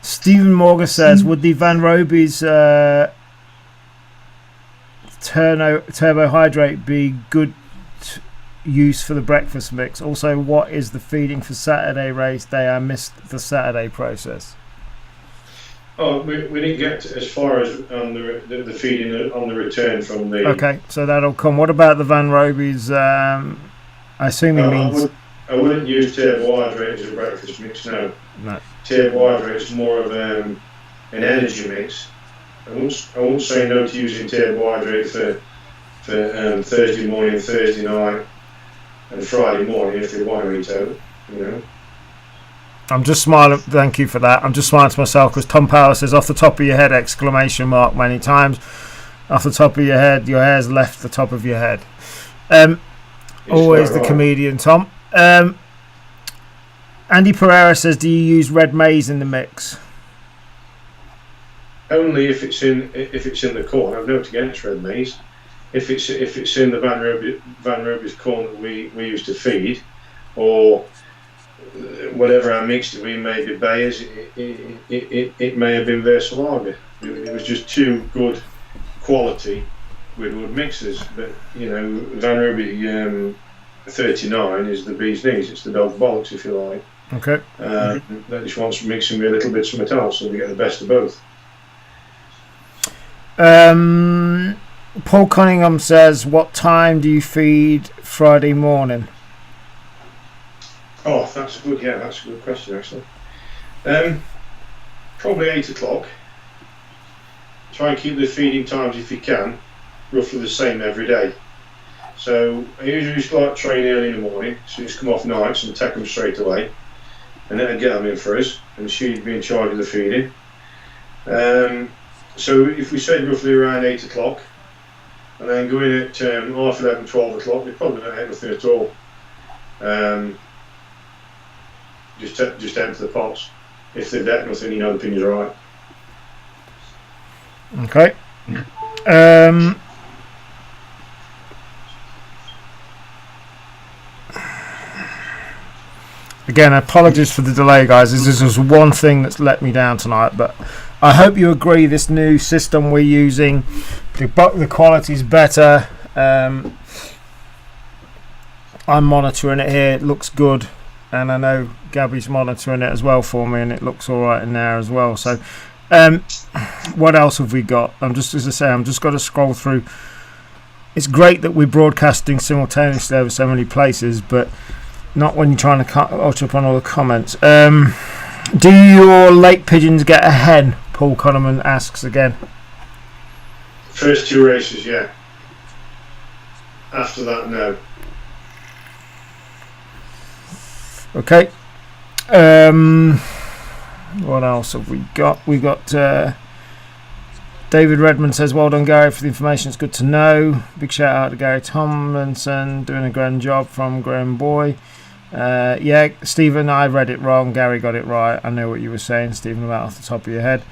Stephen Morgan says, would the Van Roby's turbohydrate be good use for the breakfast mix? Also, what is the feeding for Saturday race day? I missed the Saturday process. Oh, we didn't get as far as on the feeding on the return from the... Okay, so that'll come. What about the Van Roby's? I assume he means... I wouldn't use turbohydrate as a breakfast mix, no. Turbohydrate is more of an energy mix. I won't say no to using turbohydrate for Thursday morning, Thursday night, and Friday morning if they want to eat out, I'm just smiling. Thank you for that. I'm just smiling to myself because Tom Power says, "Off the top of your head!" ! Many times. Off the top of your head, your hair's left the top of your head. Always the comedian, Tom. Andy Pereira says, "Do you use red maize in the mix?" Only if it's in the corn. I've nothing against red maize. If it's in the Van Roby's corn that we used to feed, or whatever I mixed it with, maybe Bayers, it may have been Versalaga. It was just two good quality Widowhood mixes. But Van Roby 39 is the bee's knees. It's the dog's bollocks, if you like. Okay. That just wants mixing with a little bit of something else, so we get the best of both. Paul Cunningham says, "What time do you feed Friday morning?" Oh, that's a good question actually. Probably 8 o'clock. Try and keep the feeding times, if you can, roughly the same every day. So I usually start train early in the morning, so just come off nights and take them straight away, and then I'd get them in for us, and she'd be in charge of the feeding. So if we said roughly around 8 o'clock, and then go in at half 11, 12 o'clock, we'd probably not have anything at all. just empty the pots. If they've decked nothing, you know the pigeons are right. Okay. Again, apologies for the delay, guys. This is one thing that's let me down tonight, but I hope you agree this new system we're using, the quality is better. I'm monitoring it here. It looks good, and I know Gabby's monitoring it as well for me, and it looks all right in there as well. So, what else have we got? I'm just got to scroll through. It's great that we're broadcasting simultaneously over so many places, but not when you're trying to catch up on all the comments. Do your lake pigeons get a hen? Paul Connerman asks again. First 2 races, yeah. After that, no. Okay. What else have we got? We got David Redmond says, well done, Gary, for the information. It's good to know. Big shout out to Gary Tomlinson, doing a grand job from Graham Boy. Yeah, Stephen, I read it wrong. Gary got it right. I know what you were saying, Stephen, about off the top of your head.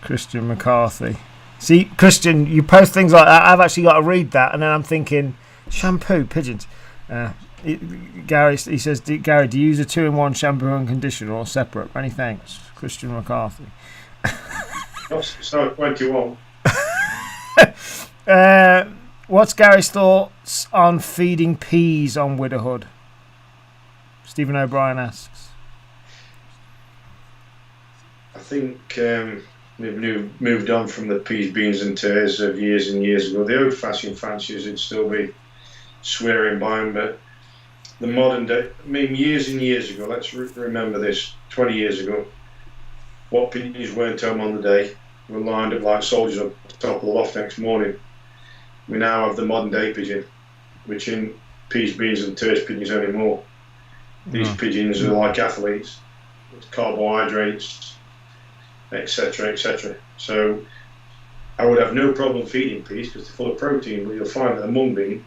Christian McCarthy. See, Christian, you post things like that. I've actually got to read that, and then I'm thinking, shampoo, pigeons. Gary, he says, Gary, do you use a 2-in-1 shampoo and conditioner or separate? Many thanks, Christian McCarthy. It's not 21. What's Gary's thoughts on feeding peas on Widowhood? Stephen O'Brien asks. I think we've moved on from the peas, beans and tares of years and years ago. The old-fashioned fanciers would still be swearing by them, but the modern day, I mean, years and years ago, let's remember this, 20 years ago, what pigeons weren't home on the day were lined up like soldiers on the top of the loft next morning. We now have the modern day pigeon, which in peas, beans and tares pigeons anymore. These pigeons are like athletes, with carbohydrates, etc., etc. So I would have no problem feeding peas because they're full of protein, but you'll find that a mung bean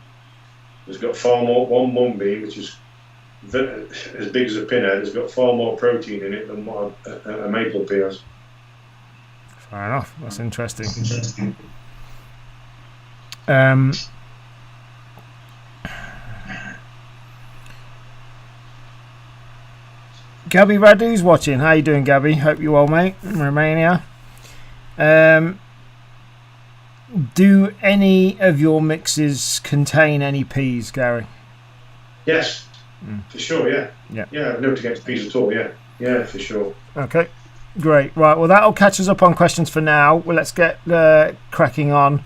has got far more, one mung bean, which is as big as a pinhead, has got far more protein in it than what a maple pea has. Fair enough. That's interesting. Gabby Radu's watching. How you doing, Gabby? Hope you're well, mate. In Romania. Do any of your mixes contain any peas, Gary? Yes, for sure. Yeah. I've nothing against peas at all. Yeah, for sure. Okay, great. Right. Well, that'll catch us up on questions for now. Well, let's get cracking on.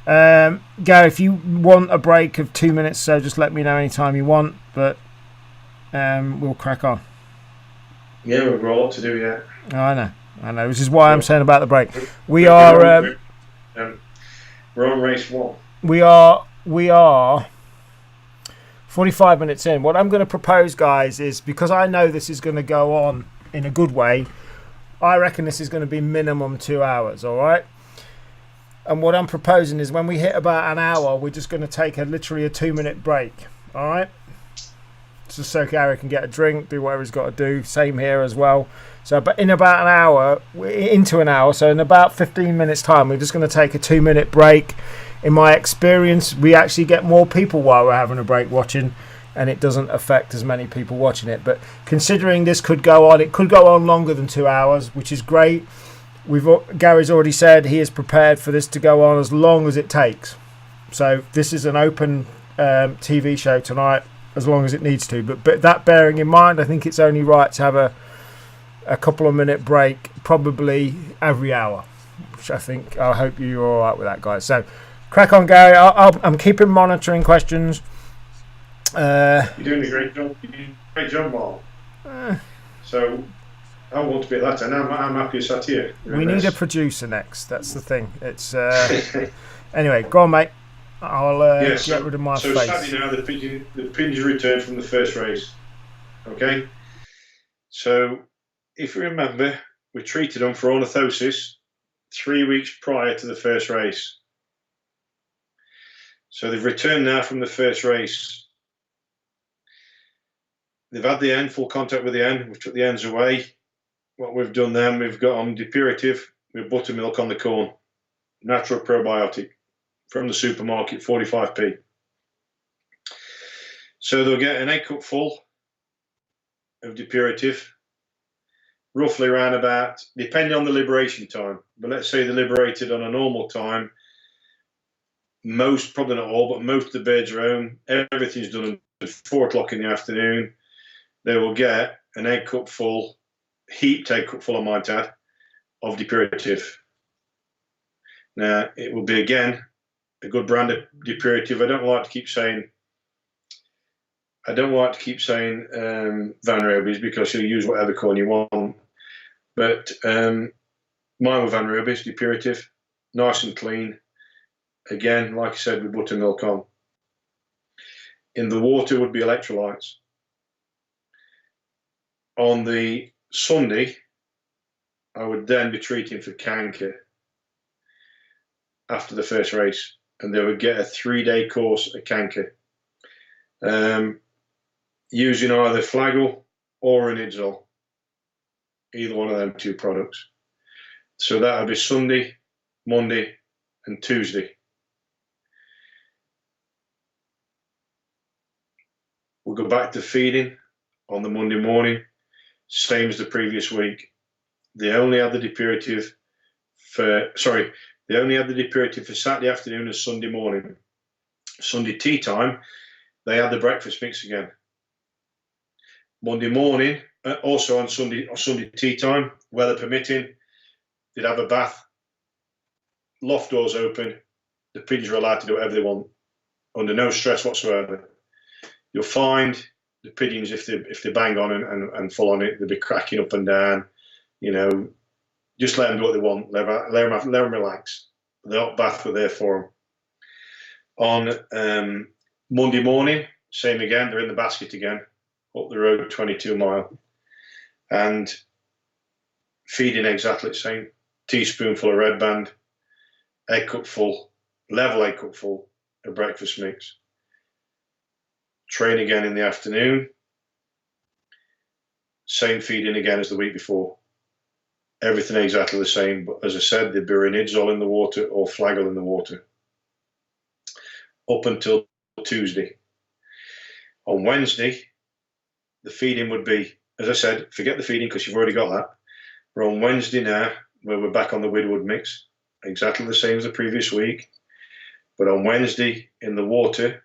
Gary, if you want a break of 2 minutes, so just let me know anytime you want. But we'll crack on. Yeah, we've got a lot to do yet. Oh, I know. Which is why I'm saying about the break. We're on race 1. We are 45 minutes in. What I'm going to propose, guys, is because I know this is going to go on in a good way, I reckon this is going to be minimum 2 hours, all right? And what I'm proposing is when we hit about an hour, we're just going to take literally a 2-minute break, all right? Just so Gary can get a drink, do whatever he's got to do. Same here as well. So, but in about an hour, into an hour, so in about 15 minutes time, we're just going to take a 2-minute break. In my experience, we actually get more people while we're having a break watching, and it doesn't affect as many people watching it. But considering this could go on, it could go on longer than 2 hours, which is great. Gary's already said he is prepared for this to go on as long as it takes. So this is an open TV show tonight, as long as it needs to. But that bearing in mind, I think it's only right to have a couple of minute break, probably every hour, which I hope you're all right with that, guys. So crack on, Gary. I'm keeping monitoring questions. You're doing a great job. You're doing a great job, Mark. So I want to be at that, and I'm happy to sat here. We need a producer next. That's the thing. It's anyway. Go on, mate. I'll get rid of my face. So Saturday now, the pigeons returned from the first race. Okay. So if you remember, we treated them for ornithosis 3 weeks prior to the first race. So they've returned now from the first race. They've had the end, full contact with the end. We've took the ends away. What we've done then, we've got on depurative with buttermilk on the corn. Natural probiotic from the supermarket, 45p. So they'll get an 8 cup full of depurative, roughly around about, depending on the liberation time, but let's say they're liberated on a normal time. Most, probably not all, but most of the birds are home. Everything's done at 4 o'clock in the afternoon. They will get an 8 cup full, heaped 8 cup full, I might add, of depurative. Now, it will be, again, a good brand of depurative. I don't like to keep saying Van Roby's, because you'll use whatever corn you want. But mine were Van Roby's depurative, nice and clean. Again, like I said, with buttermilk on. In the water would be electrolytes. On the Sunday, I would then be treating for canker after the first race, and they would get a 3-day course of canker, using either Flagyl or Renidzol, either one of them 2 products. So that would be Sunday, Monday, and Tuesday. We'll go back to feeding on the Monday morning, same as the previous week. They only had the depurative for Saturday afternoon and Sunday morning. Sunday tea time, they had the breakfast mix again. Monday morning, also on Sunday tea time, weather permitting, they'd have a bath, loft doors open, the pigeons are allowed to do whatever they want, under no stress whatsoever. You'll find the pigeons, if they bang on and full on it, they'll be cracking up and down. You know, just let them do what they want. Let them relax. The hot bath were there for them. On Monday morning, same again. They're in the basket again, up the road, 22 mile, and feeding exactly the same. Teaspoonful of red band, 8 cup full, level 8 cup full of breakfast mix. Train again in the afternoon. Same feeding again as the week before. Everything exactly the same, but as I said, there'd be Renidzol in the water or Flagyl in the water. Up until Tuesday. On Wednesday, the feeding would be, as I said, forget the feeding because you've already got that. We're on Wednesday now, where we're back on the Widowhood mix. Exactly the same as the previous week. But on Wednesday, in the water,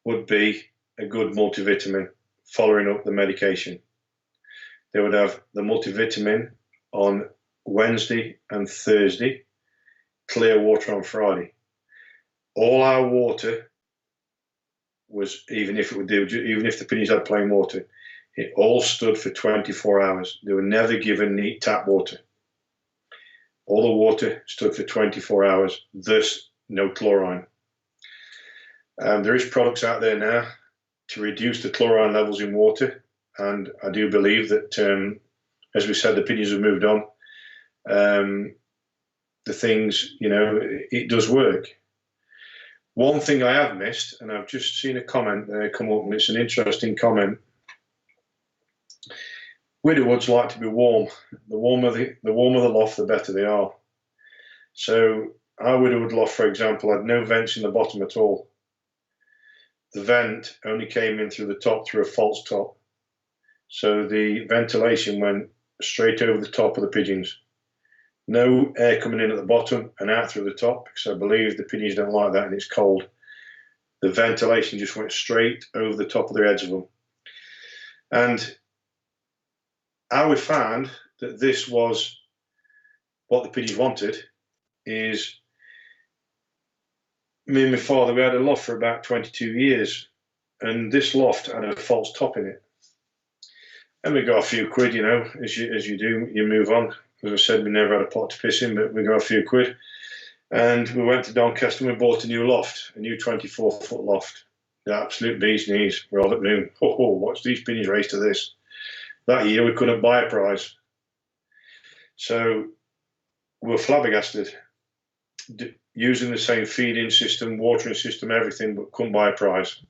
would be a good multivitamin, following up the medication. They would have the multivitamin on Wednesday and Thursday, clear water on Friday. All our water was, even if the pigeons had plain water, it all stood for 24 hours. They were never given neat tap water. All the water stood for 24 hours, thus no chlorine. There is products out there now to reduce the chlorine levels in water, and I do believe that, as we said, the pigeons have moved on. The things, you know, it does work. One thing I have missed, and I've just seen a comment there come up, and it's an interesting comment. Widowhoods like to be warm. The warmer the loft, the better they are. So our widowhood loft, for example, had no vents in the bottom at all. The vent only came in through the top, through a false top. So the ventilation went straight over the top of the pigeons. No air coming in at the bottom and out through the top, because I believe the pigeons don't like that and it's cold. The ventilation just went straight over the top of the heads of them. And how we found that this was what the pigeons wanted is, me and my father, we had a loft for about 22 years, and this loft had a false top in it. And we got a few quid, you know, as you do, you move on. As I said, we never had a pot to piss in, but we got a few quid. And we went to Doncaster and we bought a new loft, a new 24-foot loft. The absolute bee's knees. We're all at noon. Oh, watch these pigeons race to this. That year we couldn't buy a prize. So we were flabbergasted. using the same feeding system, watering system, everything, but couldn't buy a prize.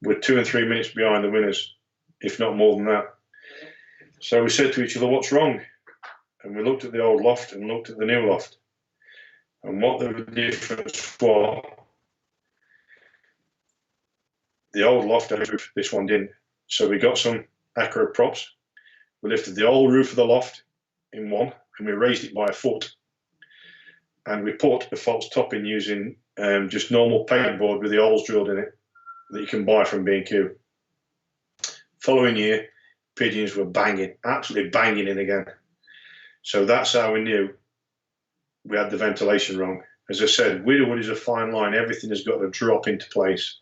We're 2 and 3 minutes behind the winners, if not more than that. So we said to each other, what's wrong? And we looked at the old loft and looked at the new loft. And what the difference was, the old loft had a roof, this one didn't. So we got some accurate props. We lifted the old roof of the loft in one, and we raised it by a foot. And we put the false top in using just normal pegboard with the holes drilled in it that you can buy from B&Q. Following year, pigeons were banging, absolutely banging in again. So that's how we knew we had the ventilation wrong. As I said, widowwood is a fine line. Everything has got to drop into place.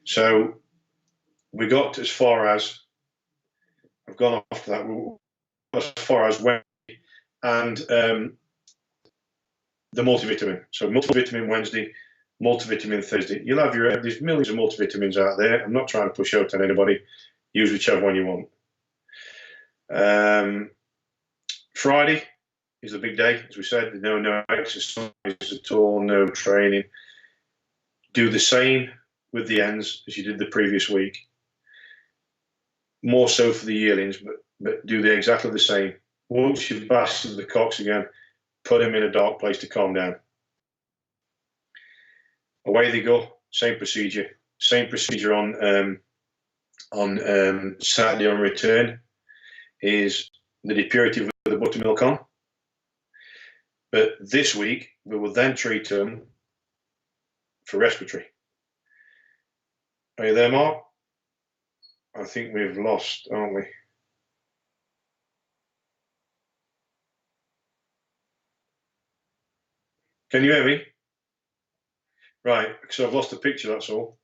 So we got as far as, I've gone off to that, as far as Wednesday and the multivitamin. So multivitamin Wednesday, multivitamin Thursday. You'll have there's millions of multivitamins out there. I'm not trying to push out on anybody. Use whichever one you want. Friday is a big day, as we said. No exercise at all, no training. Do the same with the ends as you did the previous week. More so for the yearlings, but do exactly the same. Once you've bashed the cocks again, put them in a dark place to calm down. Away they go. Same procedure. Same procedure on Saturday on return is the depurative with the buttermilk on. But this week we will then treat them for respiratory. Are you there, Mark? I think we've lost, aren't we? Can you hear me? Right, so I've lost the picture, that's all.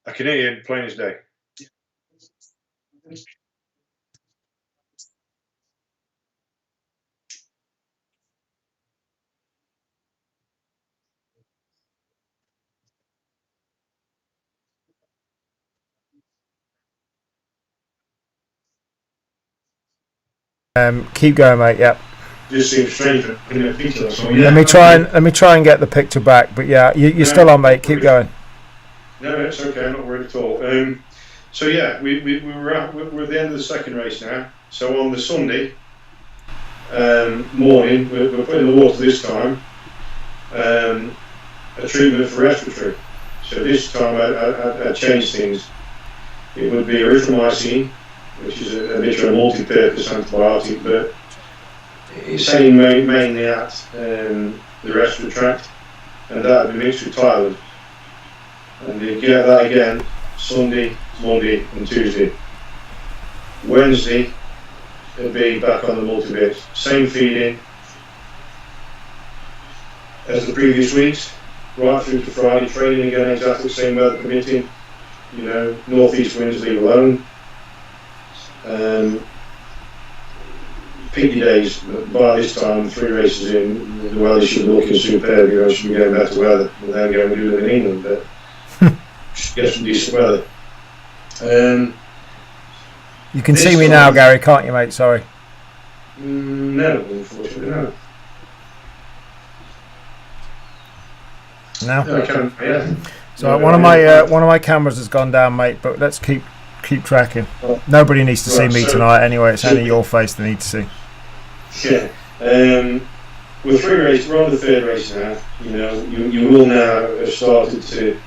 I can hear you plain as day. Keep going, mate. Yep. Just seems strange in a picture. That's all. Let me try and get the picture back. But yeah, you're still on, mate. Keep going. No, it's okay. I'm not worried at all. So yeah, we're at the end of the second race now. So on the Sunday morning, we're putting in the water this time a treatment for respiratory. So this time I changed things. It would be erythromycin, which is a bit of a multi-purpose antibiotic, but it's aimed mainly at the respiratory tract, and that would be mixed with Thailand. And you get that again Sunday, Monday and Tuesday. Wednesday it'll be back on the multi-bits. Same feeding as the previous weeks, right through to Friday. Training again exactly the same weather permitting. You know, northeast winds leave alone. Peaky days, by this time, 3 races in, the weather should be looking superb. You know, should be getting better weather. And then again, we do live in England, but should get some decent weather. You can see me now, Gary, can't you, mate? Sorry. No, unfortunately, no. No. No, I can, yeah. So one of my cameras has gone down, mate. But let's keep tracking. Nobody needs to see me tonight anyway. It's only your face they need to see. Yeah. We're 3 races. We're on the 3rd race now. You know, you will now have started to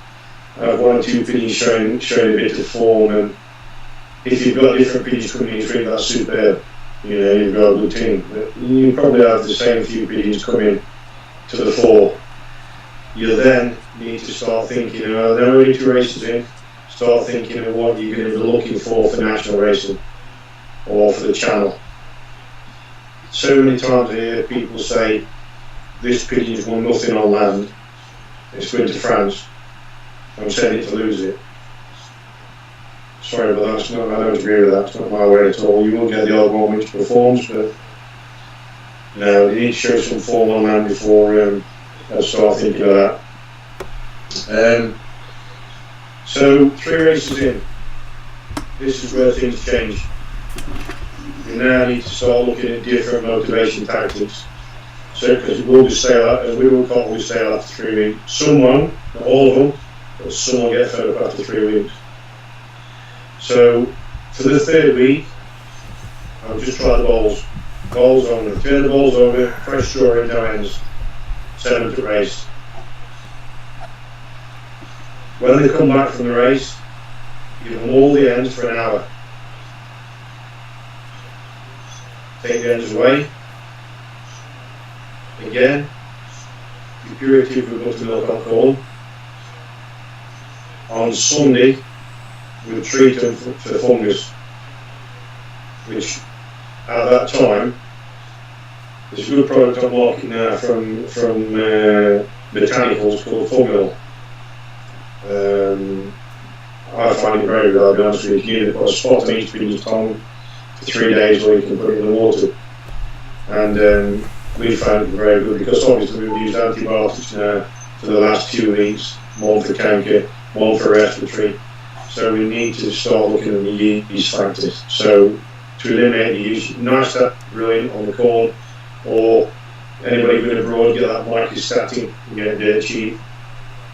have 1 or 2 pigeons showing a bit of form, and if you've got different pigeons coming in, think that's superb. You know, you've got a good team. But you probably have the same few pigeons coming to the fore. You then need to start thinking, there are only 2 races in. Start thinking of what you're going to be looking for national racing or for the channel. So many times I hear people say, this pigeon's won nothing on land, it's going to France. I'm saying it to lose it. Sorry, but I don't agree with that. It's not my way at all. You will get the odd one which performs, but no, you need to show some form on land before I start thinking of that. So 3 races in, this is where things change. We now need to start looking at different motivation tactics. So, because we'll just sail out, as we will call, we sail after 3 weeks. Some won't, not all of them, but some will get fed up after 3 weeks. So, for the 3rd week, I'll just try the bowls. Bowls only. Turn the bowls over, fresh straw in, no ends. 7th race. When they come back from the race, give them all the ends for an hour. Take the ends away. Again, the purity of buttermilk alcohol. On Sunday, we'll treat them for fungus, which at that time, there's a good product on market now from botanicals called Fungil. I find it very good, I'll be honest with you. You either put a spot on each pigeon's tongue for 3 days, or you can put it in the water. And we found it very good, because obviously we've used antibiotics now for the last 2 weeks, one for canker, one for respiratory. So we need to start looking at the yeast factors. So to eliminate the yeast, nice, that brilliant on the corn, or anybody going abroad, get that microstatin, get it dirt cheap.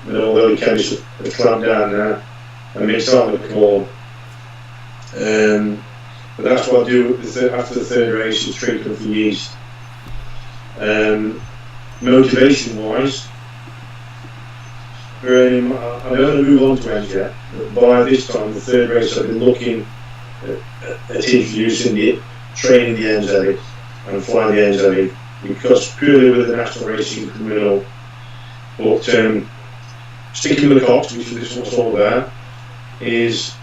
But although the chemists have clamped down now and mixed out with the corn. But that's what I do after the 3rd race, is treat them for yeast. Motivation wise, I don't want to move on to ends yet, but by this time, the 3rd race, I've been looking at introducing training the ends heavy and flying the ends heavy, because purely with the national racing coming up. But sticking with the cocks, which is what it's all about, is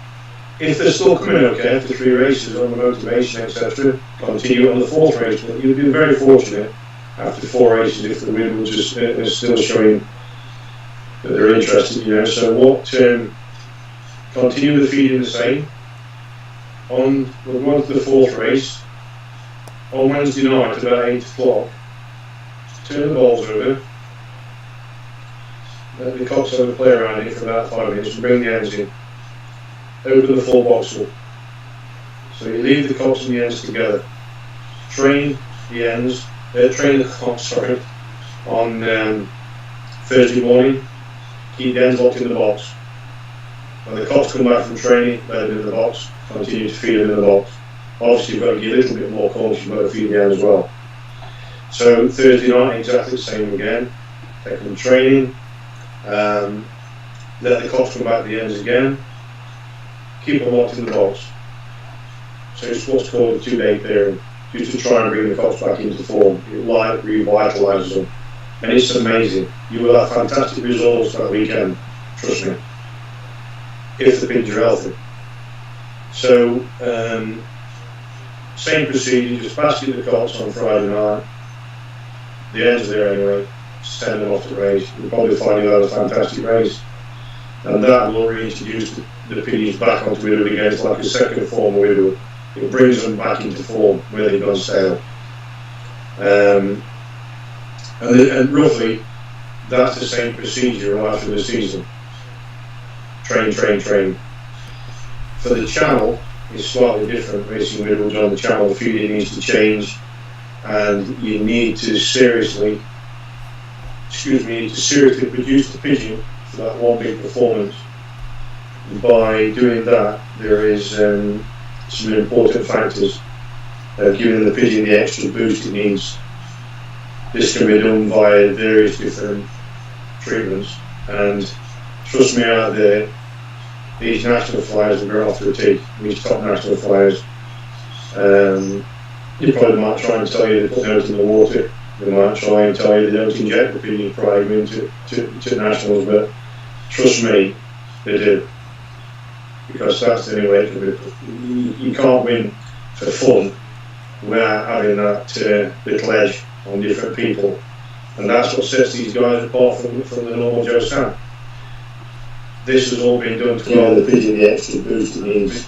if they're still coming okay after 3 races on the motivation, etc., continue on the 4th race. But you'll be very fortunate after 4 races if the wind is still showing that they're interested, you know. So what, continue with the feeding the same. We'll go on to the 4th race. On Wednesday night about 8 o'clock, turn the bowls over, let the cocks over play around it for about 5 minutes and bring the ends in. Open the full box up. So you leave the cocks and the ends together. Train the cocks, on Thursday morning. Keep the ends locked in the box. When the cocks come back from training, let them in the box. Continue to feed them in the box. Obviously, you've got to give a little bit more caution, you've got to feed the end as well. So Thursday night, exactly the same again. Take them training. Let the cocks come back to the ends again. Keep them locked in the box. So it's what's called a 2-day clearing, just to try and bring the cocks back into form. It revitalises them. And it's amazing. You will have fantastic results that weekend, trust me, if the pigeons are healthy. So, same procedure, just basket the cocks on Friday night. The ends are there anyway, send them off to race. You'll probably find you'll have a fantastic race. And that will reintroduce the pigeons back onto widowhood again. It's like a second form of widowhood. It brings them back into form where they've gone stale. And roughly, that's the same procedure right through the season. Train. For the channel, it's slightly different. Racing widowhoods on the channel, the feeding needs to change, and you need to seriously produce the pigeon for that one big performance. By doing that, there is some important factors giving the pigeon the extra boost it needs. This can be done via various different treatments, and trust me out there, these national flyers will go after a T, these top national flyers. You probably might try and tell you they put those in the water, they might try and tell you they don't inject the pigeon prior to nationals, but trust me, they do. Because that's the only way it can be. You can't win for fun without having that little edge on different people, and that's what sets these guys apart from the normal Joe Sam. This has all been done to give the pigeon the extra boost it needs.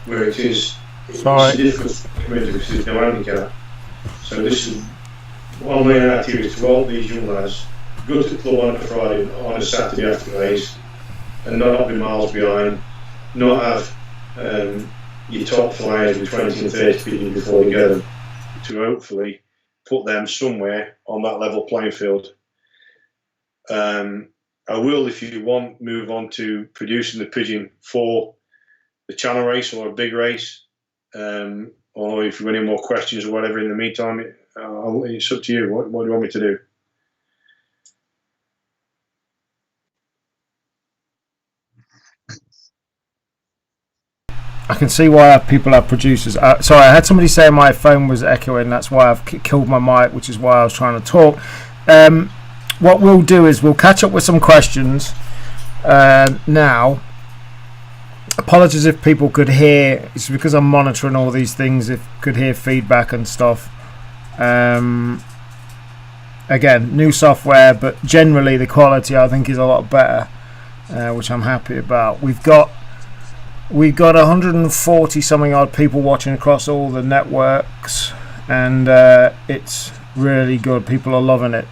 Where it is, it's difficult because there's no handicap. So this is one main activity to help these young lads go to the club on a Friday, on a Saturday after the race, and not be miles behind, not have your top flyers with 20 and 30 people before you get them, to hopefully put them somewhere on that level playing field. I will, if you want, move on to producing the Pigeon for the channel race or a big race, or if you've got any more questions or whatever in the meantime, it's up to you. What do you want me to do? I can see why people have producers. Sorry, I had somebody say my phone was echoing. That's why I've killed my mic, which is why I was trying to talk. What we'll do is we'll catch up with some questions now. Apologies if people could hear. It's because I'm monitoring all these things. If could hear feedback and stuff. Again, new software, but generally the quality I think is a lot better, which I'm happy about. We've got 140 something odd people watching across all the networks, and it's really good. People are loving it.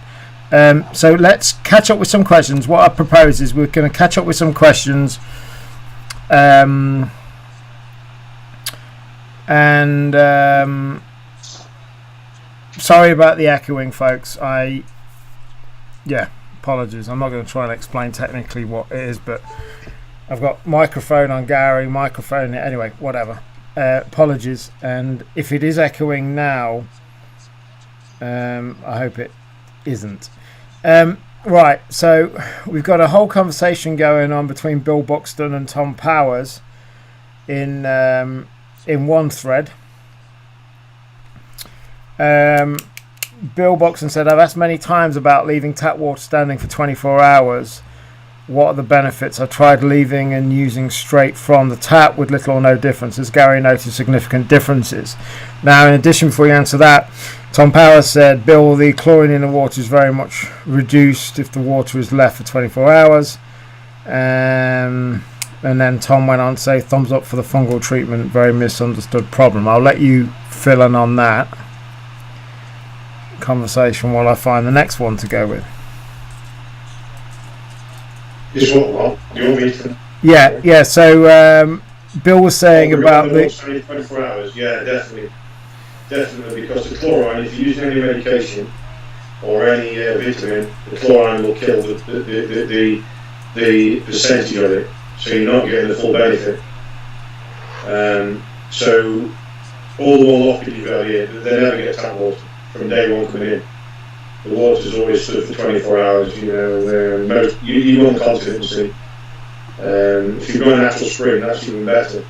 So let's catch up with some questions. What I propose is we're going to catch up with some questions, sorry about the echoing, folks. Apologies. I'm not going to try and explain technically what it is, but I've got microphone on Gary, microphone anyway, whatever. Apologies, and if it is echoing now, I hope it isn't. Right, so we've got a whole conversation going on between Bill Buxton and Tom Powers in one thread. Bill Buxton said, I've asked many times about leaving tap water standing for 24 hours. What are the benefits? I tried leaving and using straight from the tap with little or no difference. As Gary noted, significant differences. Now, in addition, before you answer that, Tom Powers said, Bill, the chlorine in the water is very much reduced if the water is left for 24 hours. And then Tom went on to say, thumbs up for the fungal treatment, very misunderstood problem. I'll let you fill in on that conversation while I find the next one to go with. Is what? You want me to? Yeah. So Bill was saying about the 24 hours. Yeah, definitely, because the chlorine, if you use any medication or any vitamin, the chlorine will kill the percentage of it, so you're not getting the full benefit. So all the more lucky you've got here, they never get tap water from day one coming in. The water's always stood for 24 hours, you want continency. If you've got a natural spring, that's even better.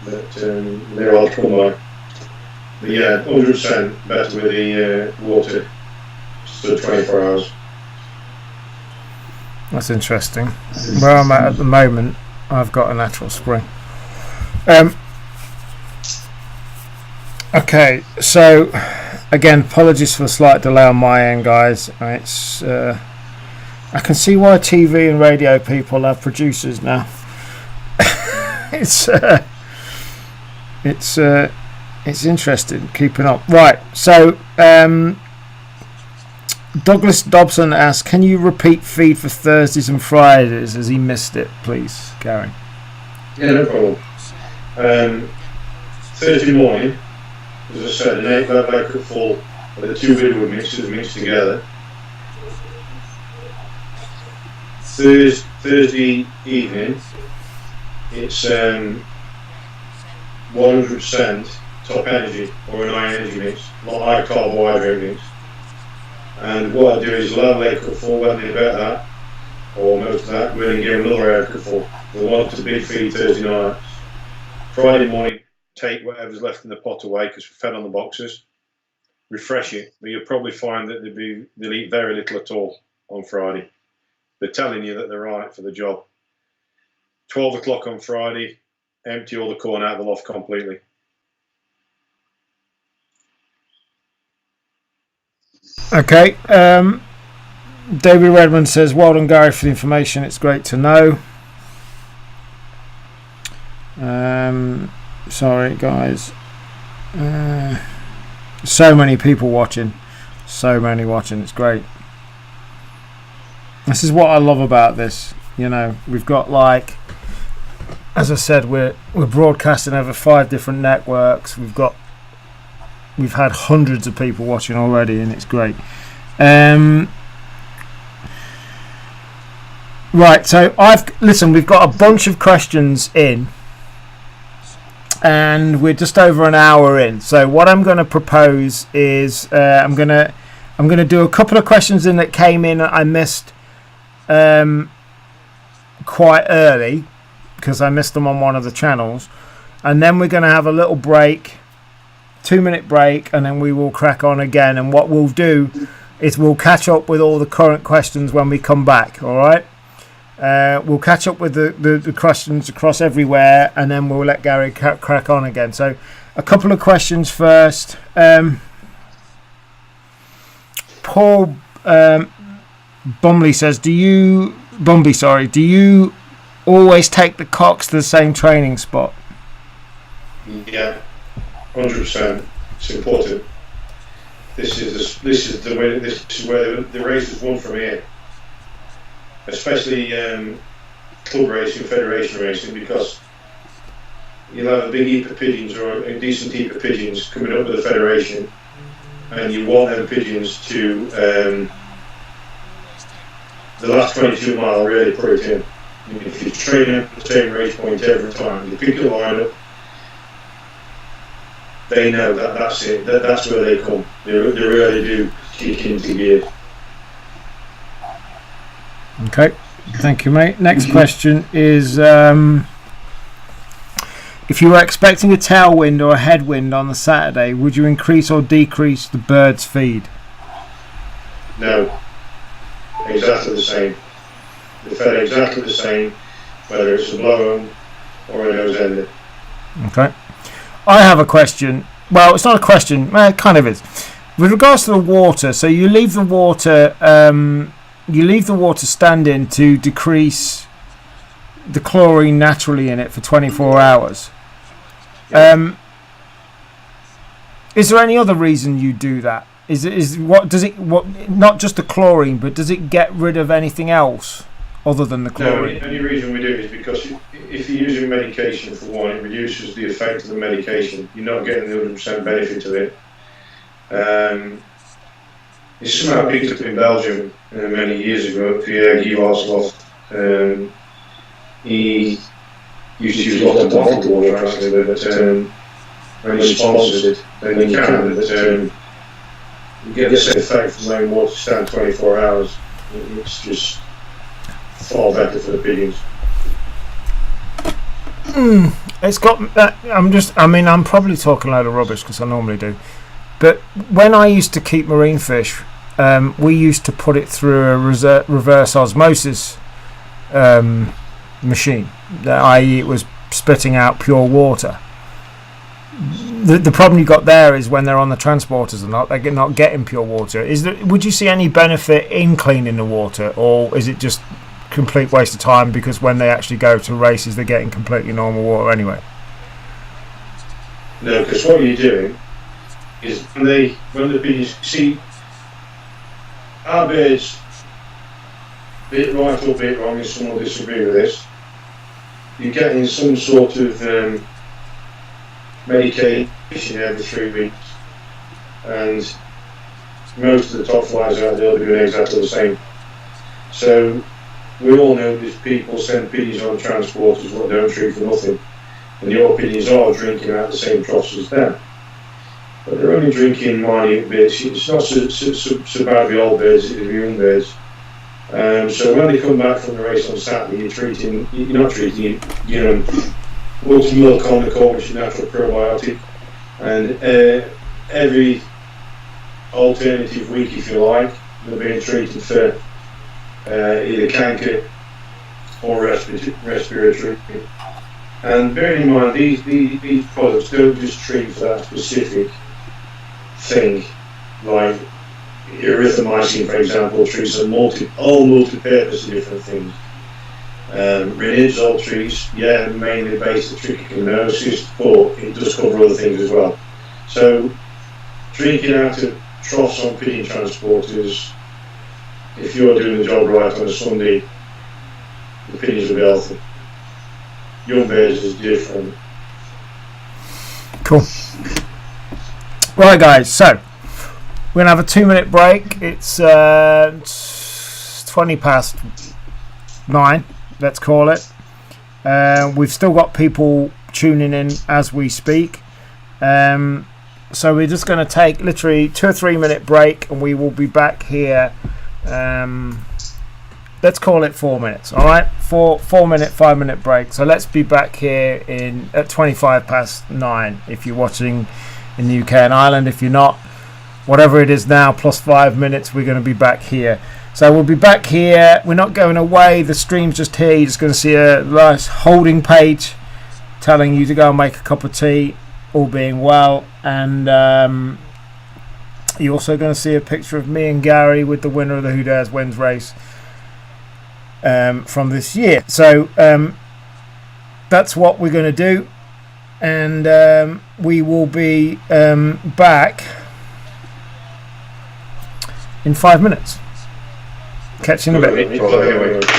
But they're all come by. But yeah, 100% better with the water stood 24 hours. That's interesting. Where I'm at the moment, I've got a natural spring. Okay, so again, apologies for the slight delay on my end, guys. It's I can see why TV and radio people have producers now. It's interesting keeping up. Right, so Douglas Dobson asks, can you repeat feed for Thursdays and Fridays as he missed it, please, Gary? Yeah, no problem. Thursday morning, as I said, an 8 cup full of the 2 Widowhood mixes mixed together. Thursday evening, it's 100% top energy or an high energy mix, not high carbohydrate mix. And what I do is allow an 8 cup full, when they bet that, or most of that, we're going to give another 8 cup full. We'll want to big feed Thursday night. Friday morning, take whatever's left in the pot away because we're fed on the boxes. Refresh it, but you'll probably find that they'll eat very little at all on Friday. They're telling you that they're right for the job. 12 o'clock on Friday, empty all the corn out of the loft completely. Okay. David Redmond says, well done, Gary, for the information. It's great to know. Sorry, guys. So many people watching. It's great. This is what I love about this. You know, we've got, like, as I said, we're broadcasting over 5 different networks. We've had hundreds of people watching already, and it's great. Right, so we've got a bunch of questions in, and we're just over an hour in. So what I'm going to propose is I'm going to do a couple of questions in that came in I missed quite early, because I missed them on one of the channels, and then we're going to have a little break, 2-minute break, and then we will crack on again. And what we'll do is we'll catch up with all the current questions when we come back. All right, we'll catch up with the questions across everywhere, and then we'll let Gary crack on again. So a couple of questions first. Paul Bumley says, do you always take the cocks to the same training spot? Yeah, 100%. It's important. This is where the race is won from here, especially club racing, federation racing, because you'll have a big heap of pigeons or a decent heap of pigeons coming up with the federation, and you want them pigeons to the last 22 mile really put it in. If you train at the same race point every time, you pick your line up, they know that's it. That's where they come. They really do kick into gear. Okay, thank you, mate. Next question is, if you were expecting a tailwind or a headwind on the Saturday, would you increase or decrease the bird's feed? No, exactly the same. They fed exactly the same, whether it's a blow-home or a nose-ender. Okay. I have a question. Well, it's not a question. It kind of is. With regards to the water, so you leave the water standing to decrease the chlorine naturally in it for 24 hours. Is there any other reason you do that? Not just the chlorine, but does it get rid of anything else other than the chlorine? No, the only reason we do it is because if you're using medication, for one, it reduces the effect of the medication. You're not getting the 100% benefit of it. It's something I picked up in Belgium many years ago. Pierre Guy. He used to use a lot of bottled water, actually, but when he sponsors it, then you can. But you get the same effect from letting water stand 24 hours. It's just far better for the pigeons. It's got. I'm probably talking a load of rubbish because I normally do. But when I used to keep marine fish, we used to put it through a reverse osmosis machine, i.e. it was spitting out pure water. The problem you got there is when they're on the transporters and they're not getting pure water. Would you see any benefit in cleaning the water, or is it just complete waste of time because when they actually go to races they're getting completely normal water anyway? No, because what you're doing is when the pigeons see our birds, bit right or bit wrong, and someone will disagree with this, you're getting some sort of medication every 3 weeks, and most of the top flies out there are doing exactly the same. So we all know that people send pigeons on transporters what don't treat for nothing, and your pigeons are drinking out the same troughs as them, but they're only drinking minute bits. It's not so about the old birds, it's the young birds. So when they come back from the race on Saturday, you're not treating water milk on the corn, which is natural probiotic, and every alternative week, if you like, they're being treated for either canker or respiratory. And bearing in mind, these products don't just treat for that specific thing, like erythromycin, for example, treats a multi-purpose of different things. Ranitidine treats, mainly basic trichognosis, but it does cover other things as well. So drinking out of troughs on pigeon transporters if you're doing the job right on a Sunday, the pigeons will be healthy. Young bears is different. Cool. Right, guys, so we're going to have a 2-minute break. It's 20 past 9, let's call it. We've still got people tuning in as we speak. So we're just going to take literally 2 or 3 minute break, and we will be back here. Let's call it 4 minutes. All right, 4-minute, 5-minute break. So let's be back here at 25 past 9 if you're watching in the UK and Ireland. If you're not, whatever it is now, plus 5 minutes, we're going to be back here. So we'll be back here. We're not going away. The stream's just here. You're just going to see a nice holding page telling you to go and make a cup of tea, all being well. And you're also going to see a picture of me and Gary with the winner of the Who Dares Wins race from this year. So that's what we're going to do. And we will be back in 5 minutes. Catch you in a bit.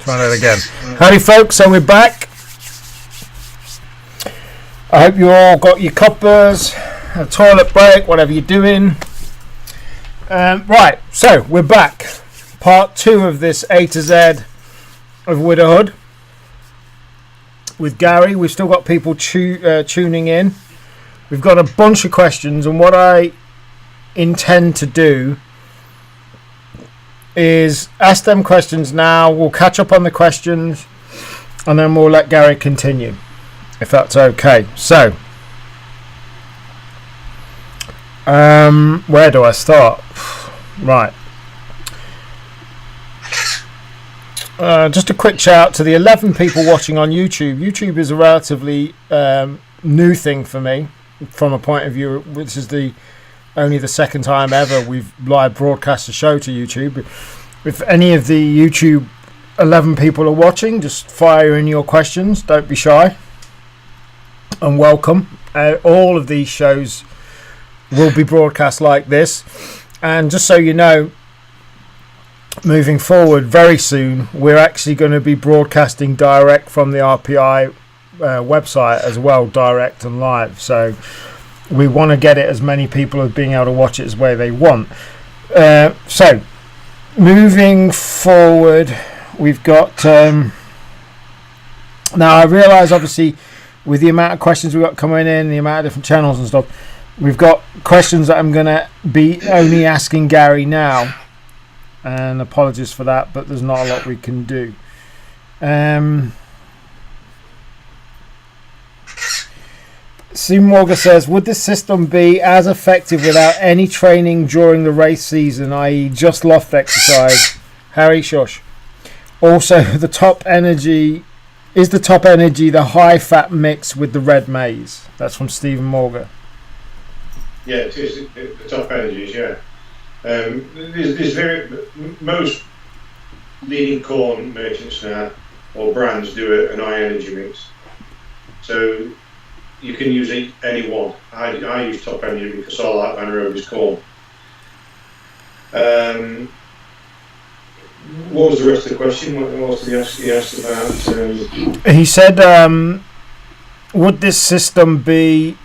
Try that again. Howdy, folks. So we're back. I hope you all got your coppers, a toilet break, whatever you're doing. Right, so we're back. Part 2 of this A to Z of Widowhood with Gary. We've still got people tuning in. We've got a bunch of questions, and what I intend to do is ask them questions now. We'll catch up on the questions, and then we'll let Gary continue, if that's okay. So, where do I start? Right. Just a quick shout out to the 11 people watching on YouTube. YouTube is a relatively new thing for me, from a point of view, which is only the second time ever we've live broadcast a show to YouTube. If any of the YouTube 11 people are watching, just fire in your questions. Don't be shy. And welcome. All of these shows will be broadcast like this. And just so you know, moving forward very soon, we're actually going to be broadcasting direct from the RPI website as well, direct and live. So we want to get it as many people as being able to watch it as way they want. So moving forward, we've got now I realise obviously with the amount of questions we've got coming in, the amount of different channels and stuff, we've got questions that I'm going to be only asking Gary now, and apologies for that, but there's not a lot we can do. Sue Morgan says, would this system be as effective without any training during the race season, i.e. just loft exercise? Harry, shush. Also, the top energy the high fat mix with the red maize? That's from Stephen Morgan. Yeah, it is the top energies, yeah. Most leading corn merchants now, or brands, do an high energy mix. So you can use any one. I use top energy because I like anaerobic corn. What was the rest of the question? What was he asked about? He said, would this system be...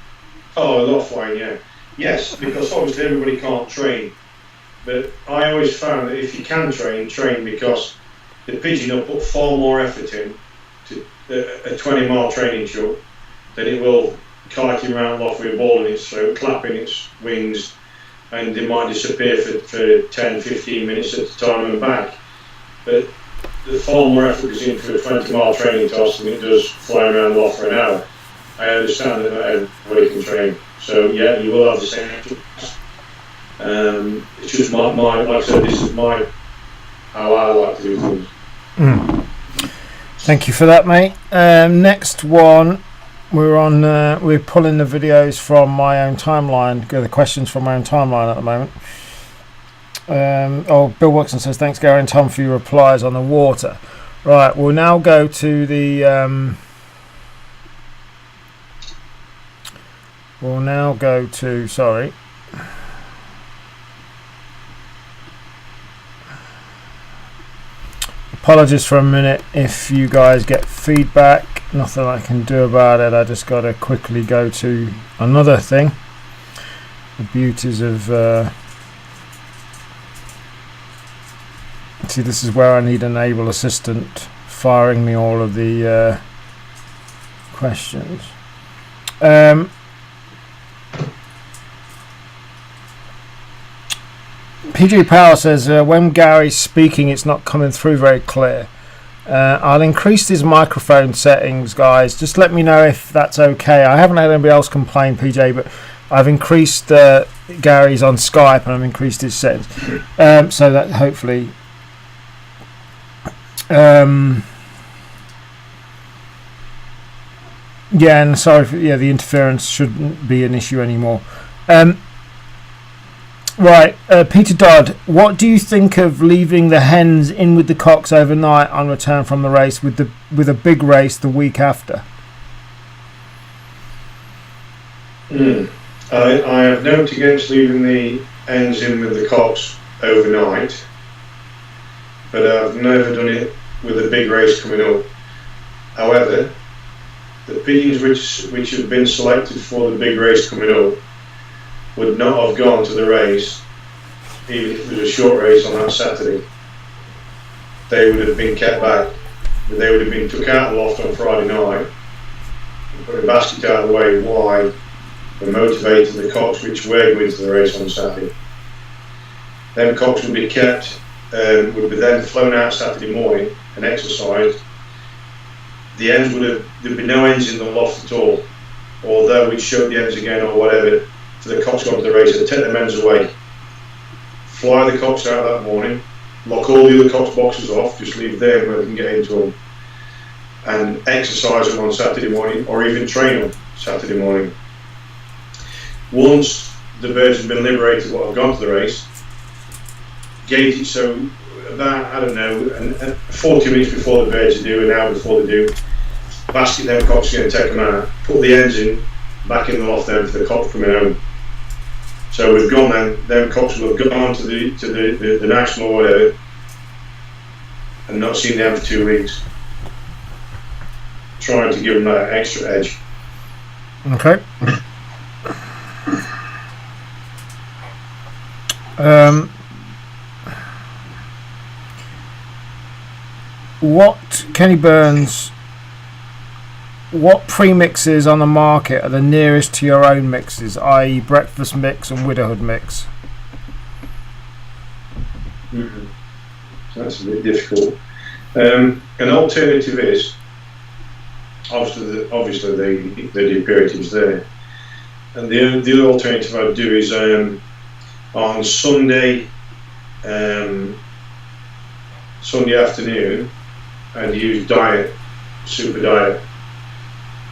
Oh, a lot fine, yeah. Yes, because obviously everybody can't train. But I always found that if you can train because the pigeon will put far more effort in to a 20-mile training truck than it will kiting around off with a ball in its throat, clapping its wings, and they might disappear for 10, 15 minutes at a time and back. But the far more effort goes in for a 20-mile training task than it does flying around off for an hour. I understand that not everybody can train. So yeah, you will have the same. It's just my like I said, this is how I like to do things. Thank you for that, mate. Next one, we're pulling the videos from my own timeline, the questions from my own timeline at the moment. Bill Watson says, thanks Gary and Tom for your replies on the water. Right, we'll now go to the sorry. Apologies for a minute if you guys get feedback. Nothing I can do about it. I just got to quickly go to another thing. The beauties of... see, this is where I need an able assistant firing me all of the questions. PG Power says, when Gary's speaking, it's not coming through very clear. I'll increase these microphone settings, guys. Just let me know if that's okay. I haven't had anybody else complain, PJ, but I've increased Gary's on Skype, and I've increased his settings. So that hopefully... yeah, and sorry for, the interference shouldn't be an issue anymore. Right, Peter Dodd, what do you think of leaving the hens in with the cocks overnight on return from the race with a big race the week after? I have note against leaving the hens in with the cocks overnight, but I've never done it with the big race coming up. However, the pigeons which have been selected for the big race coming up would not have gone to the race, even if it was a short race on that Saturday. They would have been kept back. They would have been took out of the loft on Friday night and put a basket out of the way. Why? We're motivating the cocks which were going to the race on Saturday. Them cocks would be kept, would be then flown out Saturday morning and exercised. The ends there'd be no ends in the loft at all. Although we'd show the ends again or whatever for the cocks going to the race, and take the ends away. Fly the cocks out that morning, lock all the other cocks boxes off, just leave them where they can get into them, and exercise them on Saturday morning, or even train them Saturday morning. Once the birds have been liberated, what have gone to the race, gauge it so about, I don't know, 40 minutes before the birds are due, an hour before they do, basket them cocks again, take them out, put the ends in, back in the loft then for the cocks coming home. So we've gone then, them cocks will have gone to the national or whatever, and not seen them for 2 weeks. Trying to give them that extra edge. Okay. What, Kenny Burns, what premixes on the market are the nearest to your own mixes, i.e. breakfast mix and widowhood mix? That's a bit difficult. An alternative is, obviously the imperatives there, and the other alternative I'd do is on Sunday afternoon, I'd use diet, super diet,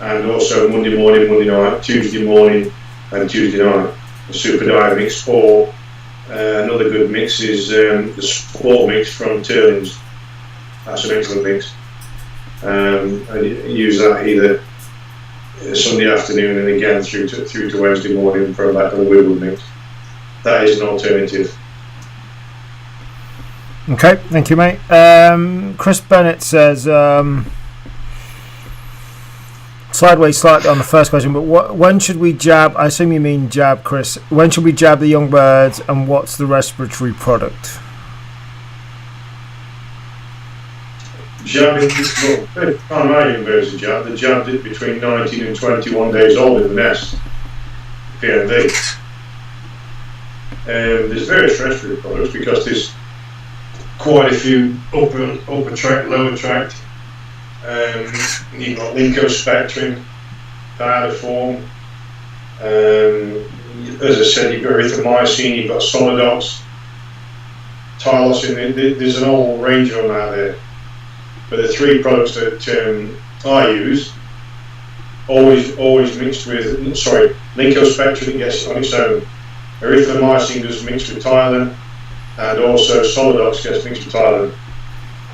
and also Monday morning, Monday night, Tuesday morning and Tuesday night, a super diet mix. Or another good mix is the sport mix from Turlings. That's an excellent mix. I use that either Sunday afternoon and again through to Wednesday morning for about a Widowhood mix. That is an alternative. Okay, thank you, mate. Chris Bennett says, sideways slightly on the first question, but when should we jab? I assume you mean jab, Chris. When should we jab the young birds, and what's the respiratory product? Jabbing, well, by the time our young birds are jabbed, they're jabbed it between 19 and 21 days old in the nest, PNV. There's various respiratory products because there's quite a few upper tract, lower tract. You've got lincospectrin, powder form. As I said, you've got erythromycin, you've got Solidox, Tylosin. There's an whole range of them out there. But the three products that I use, always mixed with, lincospectrin gets on its own. Erythromycin gets mixed with Tylen, and also Solidox gets mixed with Tylen.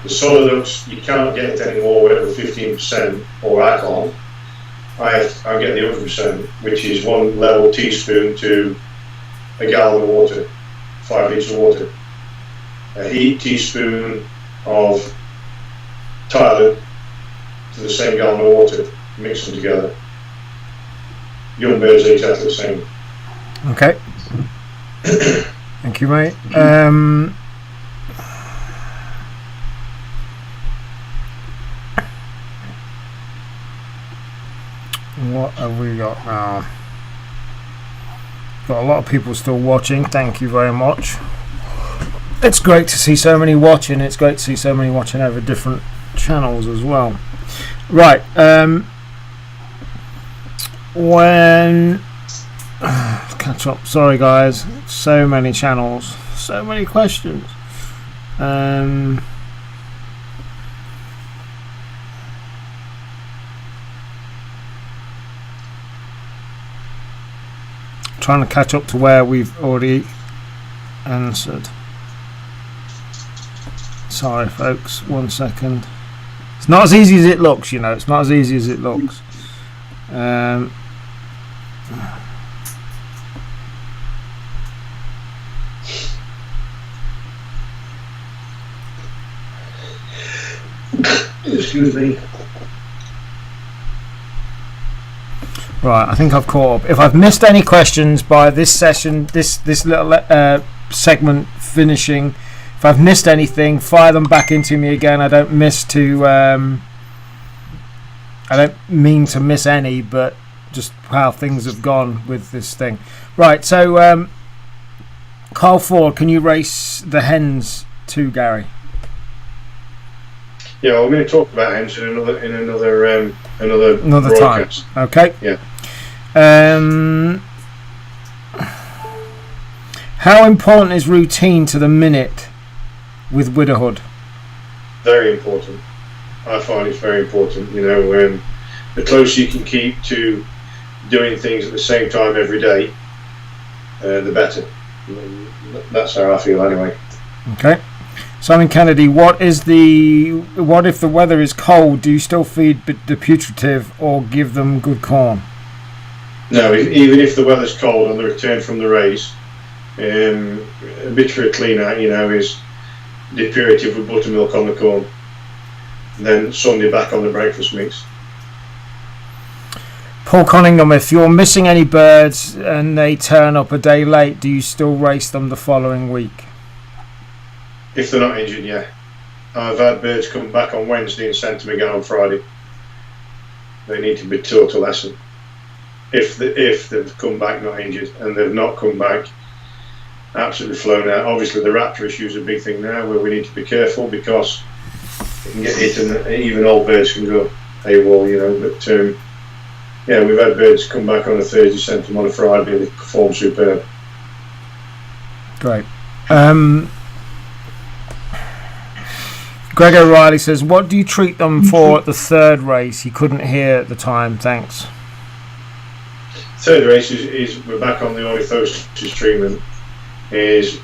The Solidox, you cannot get it anymore with over 15% or alcohol. I get the 100%, which is 1 level teaspoon to a gallon of water, 5 litres of water. A heaped teaspoon of Tylen to the same gallon of water, mix them together. Young birds are exactly the same. Okay. Thank you, mate. What have we got now? Got a lot of people still watching. Thank you very much. It's great to see so many watching. It's great to see so many watching over different channels as well. Right. When catch up. Sorry, guys. So many channels. So many questions. Trying to catch up to where we've already answered. Sorry, folks. 1 second. It's not as easy as it looks, you know. It's not as easy as it looks. Excuse me. Right, I think I've caught up. If I've missed any questions by this session, this little segment finishing, if I've missed anything, fire them back into me again. I don't mean to miss any, but just how things have gone with this thing. Right, so Carl Ford, can you race the hens too, Gary? Yeah, we're going to talk about hens in another broadcast. Time. Okay. Yeah. How important is routine to the minute with widowhood? Very important. I find it's very important. You know, the closer you can keep to doing things at the same time every day, the better. That's how I feel, anyway. Okay. Simon Kennedy, what if the weather is cold? Do you still feed the putative or give them good corn? No, even if the weather's cold on the return from the race, a bit for a clean out, you know, is the purative with buttermilk on the corn. And then Sunday back on the breakfast mix. Paul Conningham, if you're missing any birds and they turn up a day late, do you still race them the following week? If they're not injured, yeah. I've had birds come back on Wednesday and sent them again on Friday. They need to be taught a lesson. If they've come back not injured, and they've not come back absolutely flown out. Obviously the raptor issue is a big thing now, where we need to be careful because they can get hit and even old birds can go AWOL, you know. But yeah, we've had birds come back on a Thursday, sent them on a Friday, and they perform superb. Great. Greg O'Reilly says, what do you treat them for at the third race? He couldn't hear at the time, thanks. Third race is we're back on the ornithosis treatment,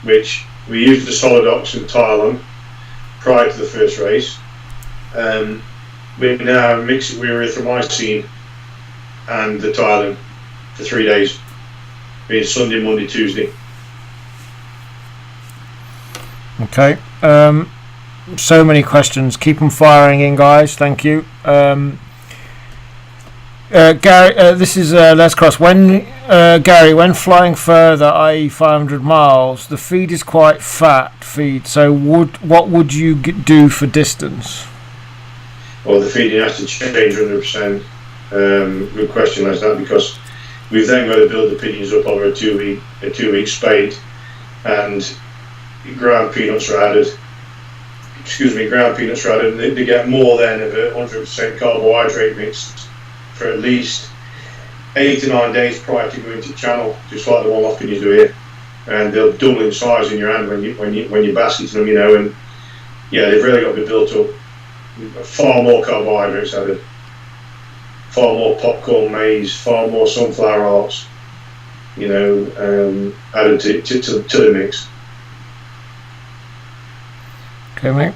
which we used the Solidox and Tylenol prior to the first race. We now mix it with erythromycin and the Tylenol for 3 days, being Sunday, Monday, Tuesday. Okay. So many questions. Keep them firing in, guys. Thank you. Gary, this is Les Cross. Gary, when flying further, i.e. 500 miles, the feed is quite fat feed. So what would you do for distance? Well, the feeding has to change 100%. Good question, like that, because we've then got to build the pigeons up over a two week spade, and ground peanuts are added. And they get more than of a 100% carbohydrate mix for at least 8 to 9 days prior to going to channel, just like the one lopping you do here. And they'll double in size in your hand when you basket them, you know. And yeah, they've really got to be built up. Far more carbohydrates added, far more popcorn, maize, far more sunflower hearts, you know, added to the mix. Okay, mate.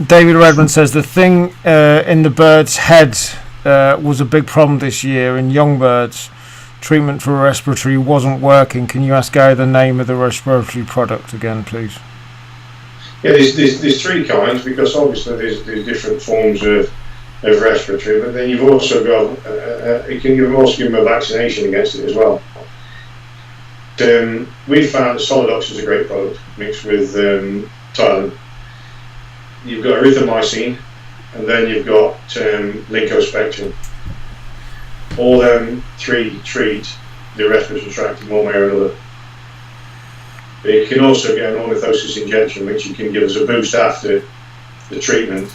David Redmond says the thing in the bird's head was a big problem this year in young birds. Treatment for respiratory wasn't working. Can you ask Gary the name of the respiratory product again, please? Yeah, there's three kinds, because obviously there's different forms of respiratory, but then you've also got you can also give them a vaccination against it as well. We found that Solidox is a great product mixed with Tylenol. You've got erythromycin, and then you've got Lincospectin. All them three treat the respiratory tract in one way or another. But you can also get an ornithosis injection, which you can give as a boost after the treatment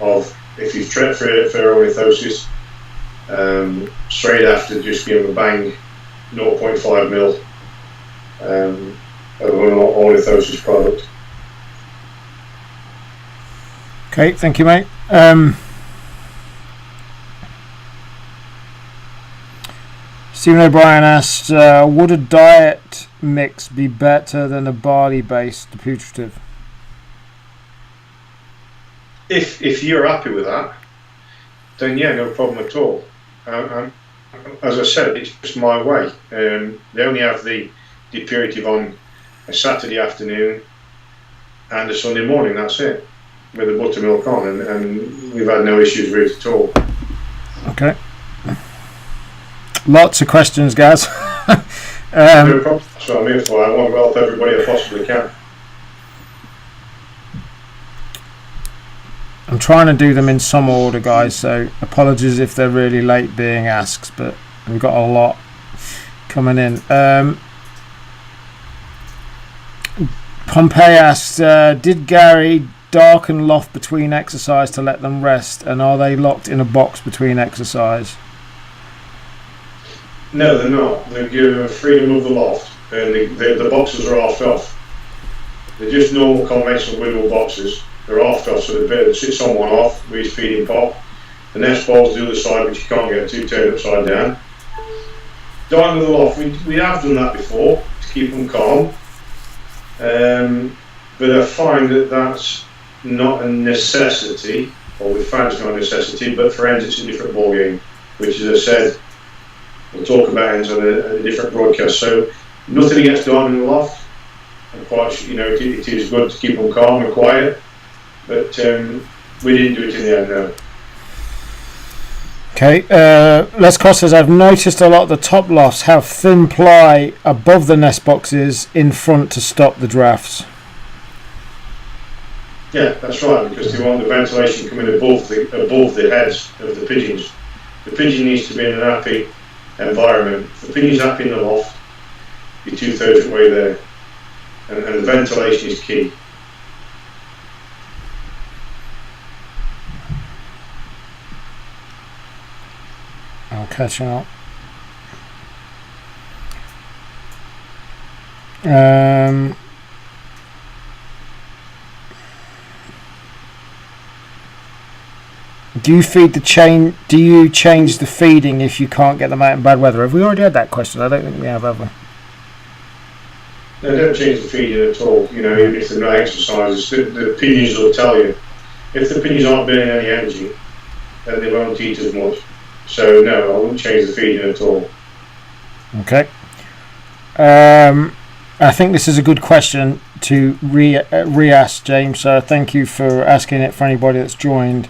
of, if you've treated for ornithosis, straight after, just give them a bang 0.5 mil of an ornithosis product. Okay, thank you, mate. Stephen O'Brien asked, would a diet mix be better than a barley-based putative? If you're happy with that, then yeah, no problem at all. As I said, it's just my way. They only have the purative on a Saturday afternoon, and a Sunday morning. That's it, with the buttermilk on, and we've had no issues with it at all. Okay. Lots of questions, guys. No problem. That's what I'm here for. I want to help everybody I possibly can. I'm trying to do them in some order, guys, so apologies if they're really late being asked, but we've got a lot coming in. Pompey asked, did Gary darken loft between exercise to let them rest, and are they locked in a box between exercise? No, they're not. They give freedom of the loft, and the boxes are halved off. They're just normal conventional widow boxes. They're halved off, so the sits on one off with his feeding pot. The nest ball's the other side, which you can't get to, turned upside down. Darken of the loft, we have done that before to keep them calm. But I find that that's not a necessity, or we found it's not a necessity, but for hens it's a different ball game, which, as I said, we'll talk about hens on a different broadcast. So nothing against darkening the loft. And quite, it is good to keep them calm and quiet, but we didn't do it in the end, no. Okay, Les Costa says, I've noticed a lot of the top lofts have thin ply above the nest boxes in front to stop the drafts. Yeah, that's right, because they want the ventilation coming above the heads of the pigeons. The pigeon needs to be in an happy environment. If the pigeon's happy in the loft, you're 2/3 of the way there. And the ventilation is key. I'm catching up. Do you feed the chain? Do you change the feeding if you can't get them out in bad weather? Have we already had that question? I don't think we have we? No, don't change the feeding at all. Even if they're not exercises, the pigeons will tell you. If the pigeons aren't burning any energy, then they won't eat as much. So no, I wouldn't change the feeding at all. Okay. I think this is a good question to re-ask, James. So thank you for asking it for anybody that's joined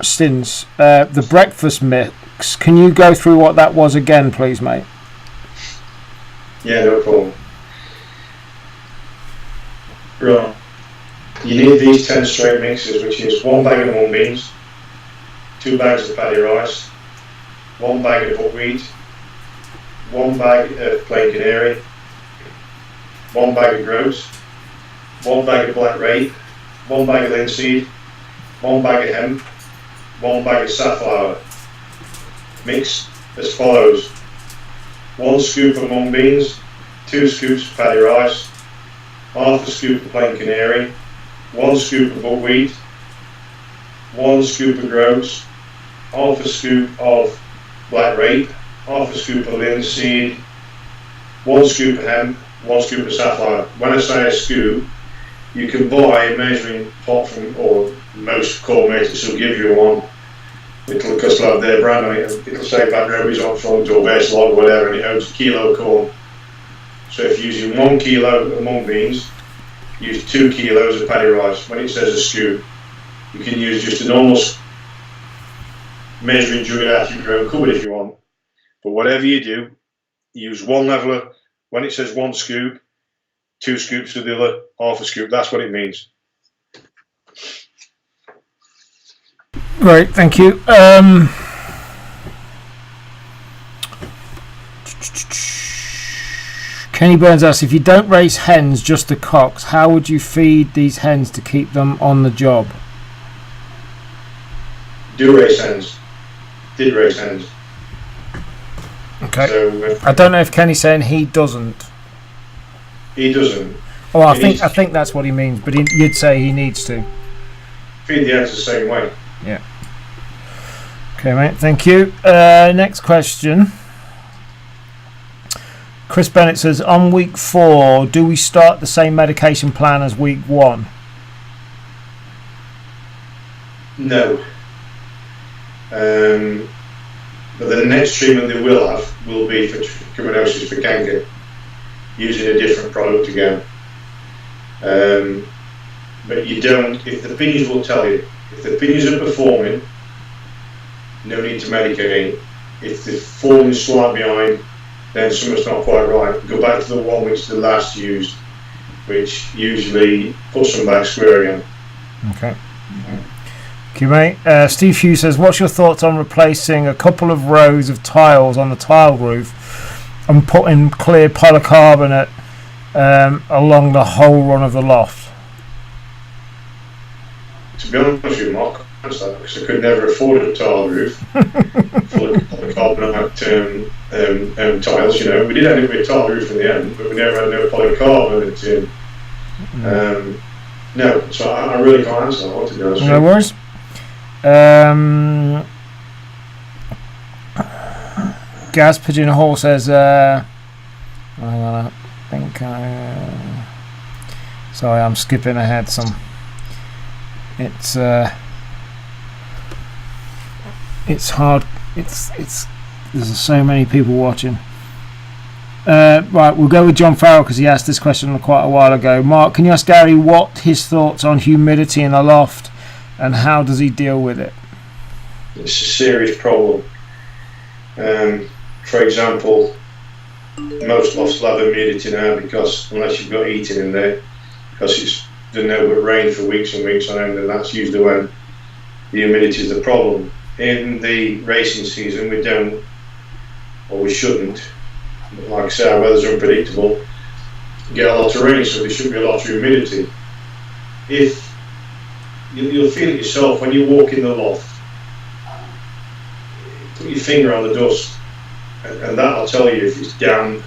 since. The breakfast mix, can you go through what that was again, please, mate? Yeah, no problem. Right. You need these 10 straight mixes, which is 1 bag of mung beans, 2 bags of paddy rice, 1 bag of buckwheat, 1 bag of plain canary, 1 bag of groats, 1 bag of black rape, 1 bag of linseed, 1 bag of hemp, 1 bag of safflower. Mix as follows: 1 scoop of mung beans, 2 scoops of paddy rice, half a scoop of plain canary, 1 scoop of buckwheat, 1 scoop of groats, half a scoop of black rape, half a scoop of linseed, 1 scoop of hemp, 1 scoop of safflower. When I say a scoop, you can buy a measuring pot from, or most corn makers will give you one. It'll have their brand on it. It'll say Bad Roby's on front or Base Log, whatever, and it owns a kilo of corn. So if you're using 1 kilo of mung beans, use 2 kilos of paddy rice. When it says a scoop, you can use just a normal measuring jug out of your own cupboard if you want. But whatever you do, use 1 leveler. When it says 1 scoop, 2 scoops of the other, half a scoop. That's what it means. Great, thank you. Kenny Burns asks, if you don't raise hens, just the cocks, how would you feed these hens to keep them on the job? Do raise hens. Did raise hens. Okay. So, I don't know if Kenny's saying he doesn't. He doesn't. Oh, I think that's what he means, but you'd say he needs to. Feed the hens the same way. Yeah. Okay, mate. Thank you. Next question. Chris Bennett says, on week 4, do we start the same medication plan as week 1? No. But the next treatment they will have will be for trichomoniasis for canker, using a different product again. But you don't, if the pigeons will tell you, if the pigeons are performing, no need to medicate. If they're falling slightly behind, then something's not quite right. Go back to the one which the last used, which usually puts them back square again. Okay. Thank you, mate. Steve Hughes says, what's your thoughts on replacing a couple of rows of tiles on the tile roof and putting clear polycarbonate along the whole run of the loft? To be honest with you, Mark, because I could never afford a tile roof full of polycarbonate tiles. You know, we did end up with a tile roof in the end, but we never had no polycarbonate. No, so I really can't answer that one, to be honest. No worries. Gaz Pigeon Hall says, I think sorry, I'm skipping ahead some. It's hard. There's so many people watching. Right, we'll go with John Farrell because he asked this question quite a while ago. Mark, can you ask Gary what his thoughts on humidity in the loft and how does he deal with it? It's a serious problem. For example, most lofts will have humidity now because unless you've got heating in there, because it's been no but rain for weeks and weeks on end, and that's usually when the humidity is the problem. In the racing season, we don't, or we shouldn't, like I say, our weather's unpredictable, get a lot of rain, so there should be a lot of humidity. If you'll feel it yourself when you walk in the loft, put your finger on the dust, and that'll tell you if it's damp.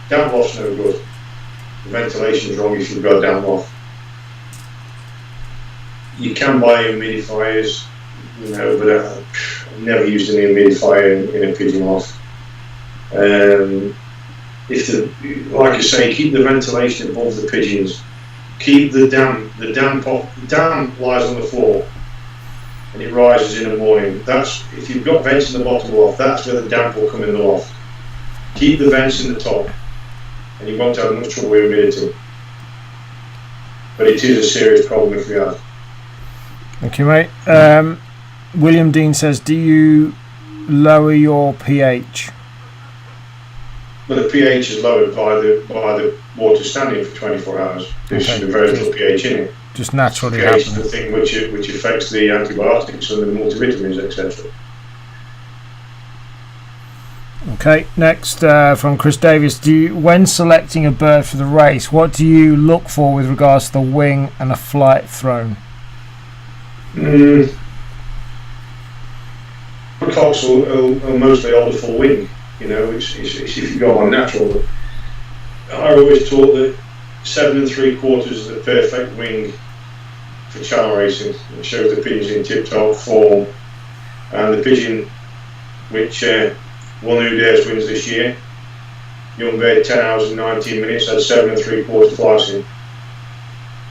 Damp loft's no good. The ventilation's wrong if you've got a damp loft. You can buy humidifiers, you know, but I've never used an humidifier in a pigeon loft. Like I say, keep the ventilation above the pigeons. Keep the damp lies on the floor and it rises in the morning. That's if you've got vents in the bottom loft, that's where the damp will come in the loft. Keep the vents in the top and you won't have much trouble with humidity. But it is a serious problem if we have. Thank you, mate. William Dean says, do you lower your pH? Well, the pH is lowered by the water standing for 24 hours. There's very little pH in it. Just naturally pH happens. is the thing which affects the antibiotics and the multivitamins, etc. Okay, next from Chris Davis. When selecting a bird for the race, what do you look for with regards to the wing and a flight thrown? Cocks will mostly hold a full wing, you know, which is if you go on natural. But I always taught that 7 3/4 is the perfect wing for channel racing. It shows the pigeons in tip-top form, and the pigeon which won Who Dares wins this year, young bird, 10 hours and 19 minutes, had 7 3/4 flights in.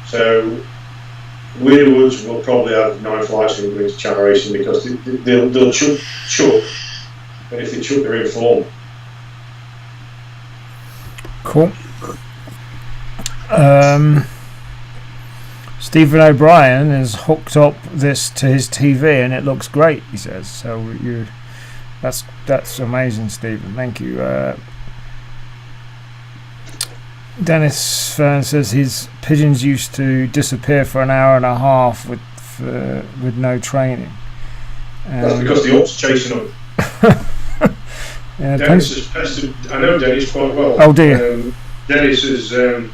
So Widowhoods will probably have 9 flights in going to channel racing because they'll chuck, and if they chuck, they're in form. Cool. Stephen O'Brien has hooked up this to his TV and it looks great, he says. So that's amazing, Stephen. Thank you. Dennis Fern says his pigeons used to disappear for an hour and a half with no training. That's because the ops chasing them. Yeah, Dennis is pestered. I know Dennis quite well. Oh dear. Dennis is in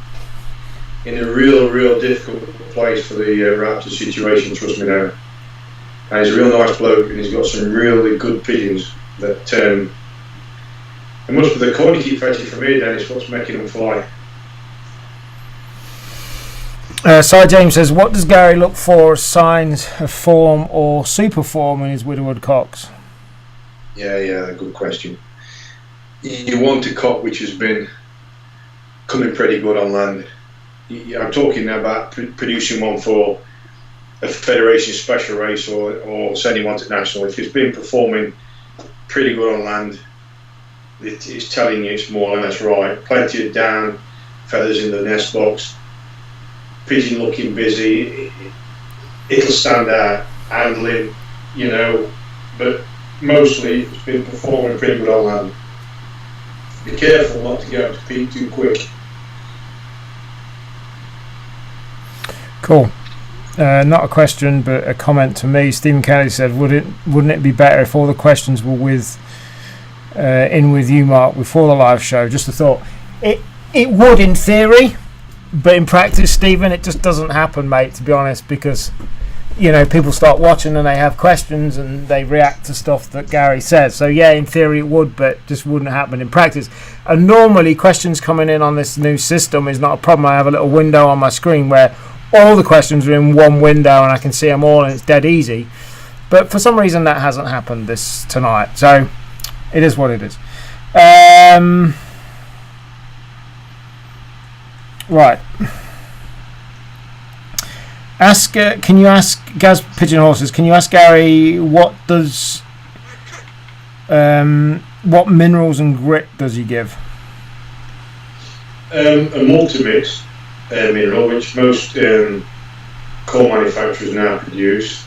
a real difficult place for the raptor situation, trust me now. And he's a real nice bloke and he's got some really good pigeons that it must be the corn you keep fetching from here, Dennis, what's making them fly. Cy James says, what does Gary look for as signs of form or super form in his Widowhood cocks? Yeah, good question. You want a cock which has been coming pretty good on land. I'm talking now about producing one for a federation special race or sending one to national. If it's been performing pretty good on land, it's telling you it's more or less right. Plenty of down, feathers in the nest box, pigeon looking busy, it'll stand out, handling, you know, but mostly it's been performing pretty good on land. Be careful not to get up to peak too quick. Cool. Not a question, but a comment to me. Stephen Kelly said, "Wouldn't it be better if all the questions were with you, Mark, before the live show?" Just a thought. It would in theory, but in practice, Stephen, it just doesn't happen, mate. To be honest, because you know people start watching and they have questions and they react to stuff that Gary says. So yeah, in theory it would, but just wouldn't happen in practice. And normally, questions coming in on this new system is not a problem. I have a little window on my screen where all the questions are in one window and I can see them all and it's dead easy. But for some reason that hasn't happened tonight. So it is what it is. Right. Can you ask Gaz Pigeon Horses? Can you ask Gary what minerals and grit does he give? A multi-mix mineral, which most coal manufacturers now produce,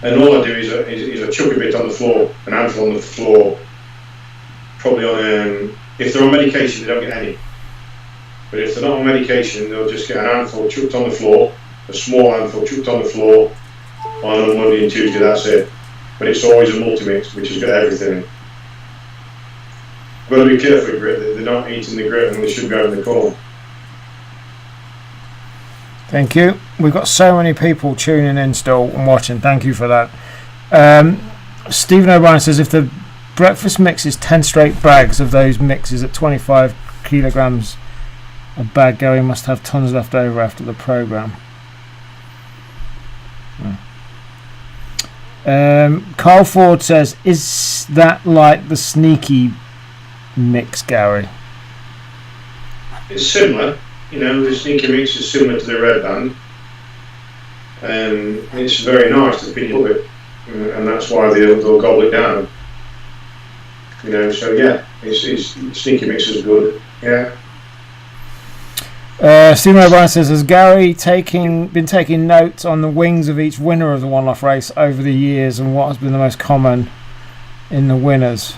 and all I do is I chuck a bit on the floor, an handful on the floor. Probably on if they're on medication, they don't get any. But if they're not on medication, they'll just get an handful chucked on the floor, a small handful chucked on the floor on a Monday and Tuesday. That's it. But it's always a multi-mix, which has got everything in. You've got to be careful with grit. They're not eating the grit and they should go in the corn. Thank you. We've got so many people tuning in still and watching. Thank you for that. Stephen O'Brien says, if the breakfast mix is 10 straight bags of those mixes at 25 kilograms a bag, Gary must have tons left over after the programme. Carl Ford says, is that like the sneaky mix, Gary? It's similar. You know, the sneaky mix is similar to the red band. It's very nice to people it, and that's why they'll gobble it down. You know, so yeah, it's sneaky mix is good. Yeah. Stephen O'Brien says, has Gary been taking notes on the wings of each winner of the one-off race over the years, and what has been the most common in the winners?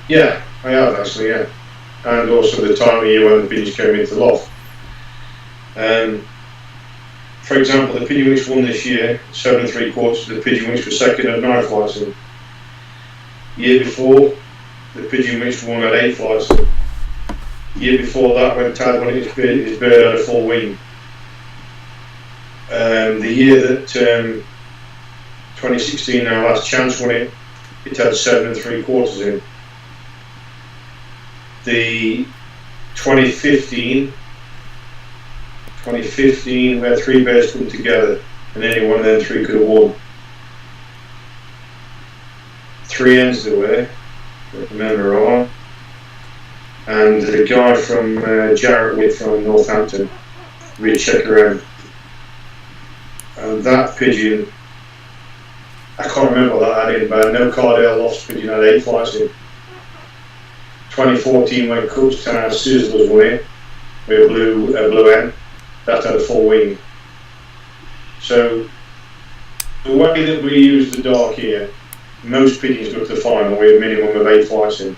Yeah, I have actually, yeah. And also the time of year when the pigeons came into the loft. For example, the pigeon which won this year, 7 3/4, the pigeon which was second at 9 flights in. Year before, the pigeon which won at 8 flights in. Year before that, when Tad won his bird had a full wing. The year that 2016, our last chance won it, it had 7 3/4 in. The 2015, we had 3 birds come together, and any one of them 3 could have won. 3 hens there were, if I remember right. And the guy from Jarrett from Northampton, we'd check around. And that pigeon, I can't remember what that had in, but no Cardale Lofts pigeon had 8 flights in. 2014 when Cookstown Sizzlers won it, with a blue hen, that had a full wing. So the way that we use the dark here, most pigeons go to the final with a minimum of 8 flights in.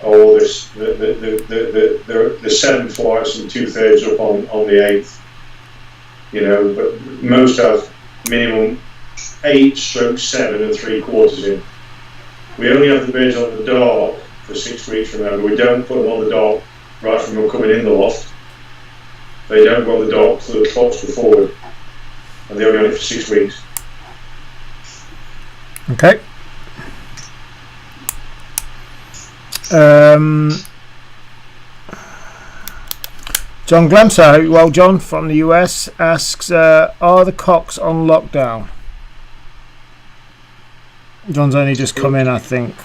Or the 7 flights and 2/3 up on the 8th. You know, but most have minimum 8 / 7 3/4 in. We only have the birds on the dark for 6 weeks, remember. We don't put them on the dark right from them coming in the loft. They don't go on the dark till the clocks go forward. And they're only on it for 6 weeks. Okay. John Glemso, well, John from the US asks, are the cocks on lockdown? John's only just come in, I think.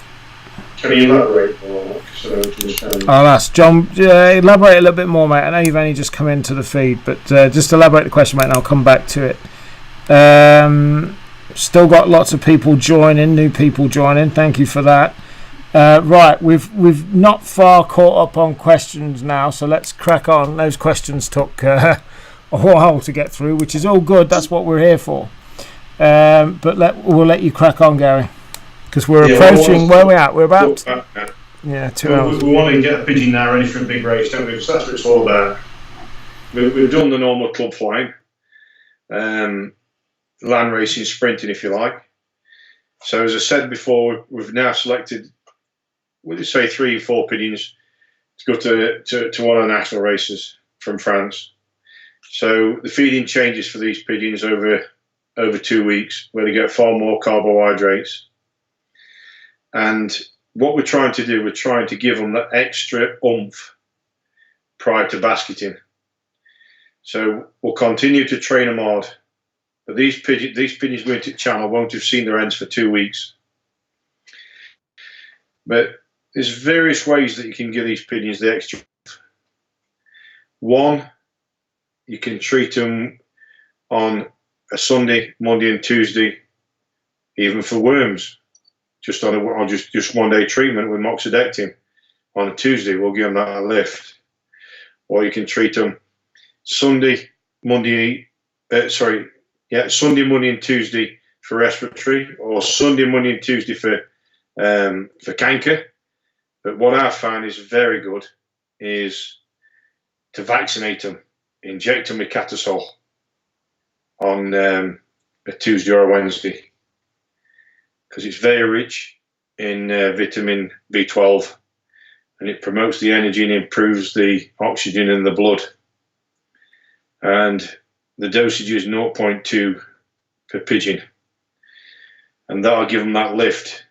Can you elaborate more? So I understand. I'll ask John. Elaborate a little bit more, mate. I know you've only just come into the feed, but just elaborate the question, mate, and I'll come back to it. Still got lots of people joining, new people joining. Thank you for that. Right, we've not far caught up on questions now, so let's crack on. Those questions took a while to get through, which is all good. That's what we're here for. But we'll let you crack on, Gary, because we're approaching. Where are we at? We're about 2 hours. We want to get a pigeon now ready for a big race, don't we? Because that's what it's all about. We've done the normal club flying, land racing, sprinting, if you like. So as I said before, we've now selected, we'll say 3 or 4 pigeons to go to one of the national races from France. So the feeding changes for these pigeons over 2 weeks, where they get far more carbohydrates. And what we're trying to do, we're trying to give them that extra oomph prior to basketing. So we'll continue to train them hard. But these pigeons going to channel won't have seen their ends for 2 weeks. But there's various ways that you can give these pigeons the extra. One, you can treat them on a Sunday, Monday and Tuesday, even for worms. Just on just 1 day treatment with moxidectin. On a Tuesday, we'll give them that lift. Or you can treat them Sunday, Monday, Sunday, Monday and Tuesday for respiratory, or Sunday, Monday and Tuesday for canker. But what I find is very good is to vaccinate them, inject them with Catasol on a Tuesday or a Wednesday, because it's very rich in vitamin B12, and it promotes the energy and improves the oxygen in the blood. And the dosage is 0.2 per pigeon, and that'll give them that lift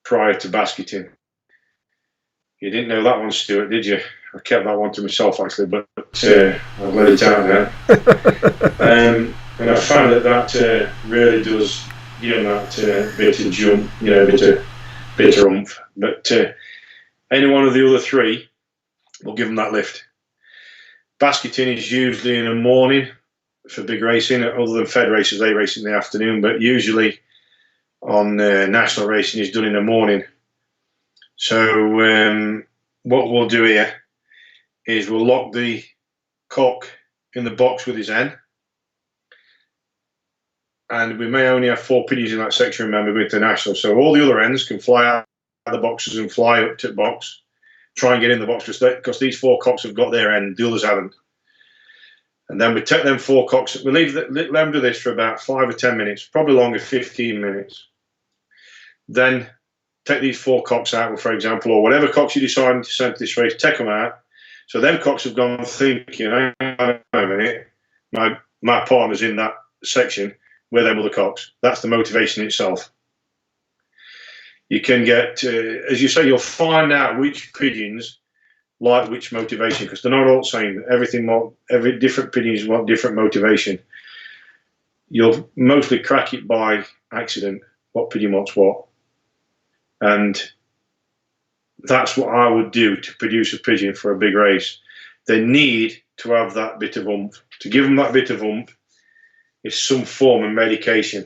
prior to basketing. You didn't know that one, Stuart, did you? I kept that one to myself, actually, but I've let it out now. And I found that really does give them that bit of jump, bit of oomph. But any one of the other 3 will give them that lift. Basketing is usually in the morning for big racing. Other than fed races, they race in the afternoon, but usually on national racing is done in the morning. So what we'll do here is we'll lock the cock in the box with his hen, and we may only have 4 pigeons in that section, remember, with the national. So all the other hens can fly out of the boxes and fly up to the box, try and get in the box, because these 4 cocks have got their end, the others haven't. And then we take them 4 cocks, we let them do this for about 5 or 10 minutes, probably longer, 15 minutes. Then take these 4 cocks out, for example, or whatever cocks you decide to send to this race, take them out. So them cocks have gone thinking, hang on a minute, my partner's in that section with them other cocks. That's the motivation itself. You can get, as you say, you'll find out which pigeons like which motivation, because they're not all the same. Every different pigeons want different motivation. You'll mostly crack it by accident, what pigeon wants what. And that's what I would do to produce a pigeon for a big race. They need to have that bit of oomph. To give them that bit of oomph is some form of medication.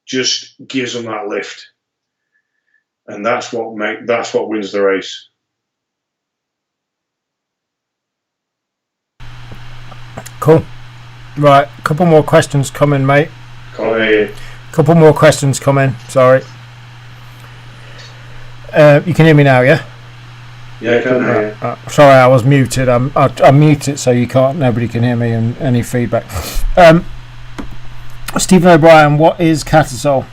Just gives them that lift. And that's what wins the race. Cool. Right, a couple more questions coming, mate. Can't hear you. Couple more questions coming. Sorry. You can hear me now, yeah? Yeah, I can hear you. Sorry, I was muted. I mute it so nobody can hear me and any feedback. Stephen O'Brien, what is Catasol?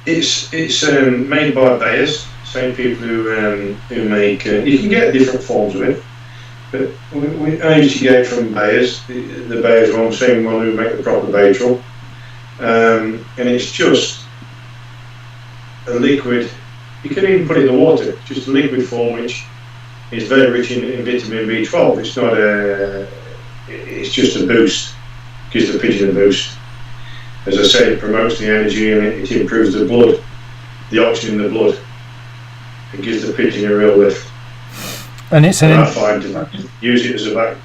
It's made by Bayers, same people who make. You can get different forms of it, but I used to get it from Bayers, the Bayers one, same one who make the proper Baytrol, and it's just a liquid. You can even put it in the water, just a liquid form which is very rich in vitamin B12. It's not it's just a boost, gives the pigeon a boost. As I said, it promotes the energy and it improves the blood, the oxygen in the blood. It gives the pigeon a real lift. And it's I find use it as a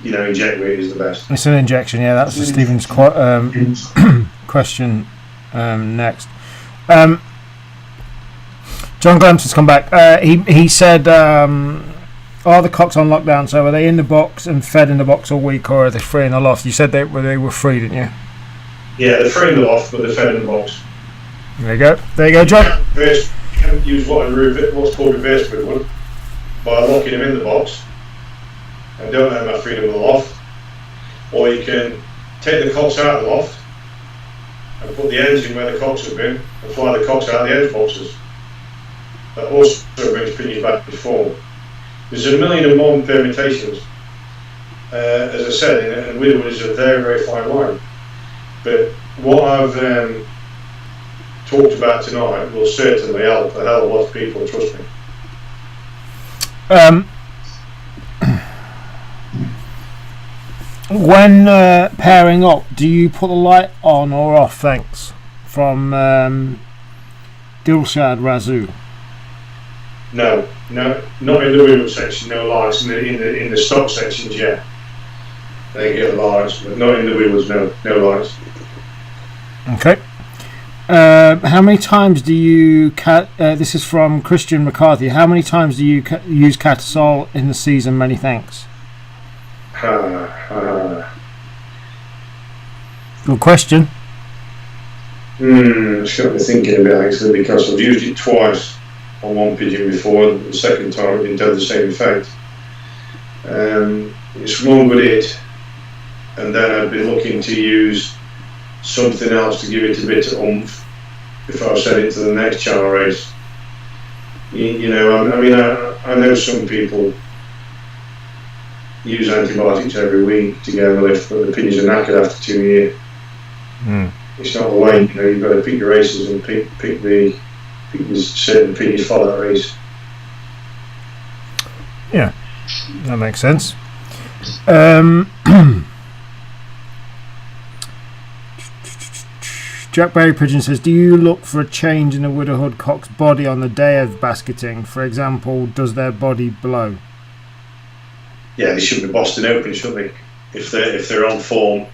inject with it is the best. It's an injection, yeah. That's Stephen's question next. John Glamson's come back. He said, are the cocks on lockdown? So are they in the box and fed in the box all week, or are they free in the loft? You said they were free, didn't you? Yeah, they're free in the loft, but they're fed in the box. There you go, John. You can use what's called reverse widowhood by locking them in the box and don't let them have freedom of the loft. Or you can take the cocks out of the loft and put the ends in where the cocks have been and fly the cocks out of the ends boxes. That also brings pigeons back to form. There's 1,000,001 permutations. As I said, and widowhood is a very, very fine line. But what I've talked about tonight will certainly help a hell of a lot of people, trust me. When pairing up, do you put the light on or off? Thanks. From Dilshad Razoo. No, not in the widowhood section, no lights. In the stock sections, yeah. They get lights, but not in the widowhoods, no lights. Okay. How many times do you this is from Christian McCarthy. How many times do you use Catasol in the season? Many thanks. Good question. It's got me thinking about it, actually, because I've used it twice on one pigeon before, and the second time it didn't have the same effect. It's one good hit, and then I'd be looking to use something else to give it a bit of oomph before I send it to the next channel race. I know some people use antibiotics every week to get them a lift, but the pigeons are knackered after 2 years. It's not the way. You've got to pick your races and pick the certain pigeons for that race. Yeah, that makes sense. Jack Berry Pigeon says, do you look for a change in the widowhood cock's body on the day of basketing? For example, does their body blow? Yeah, they should be busting open, shouldn't they? If they're on form,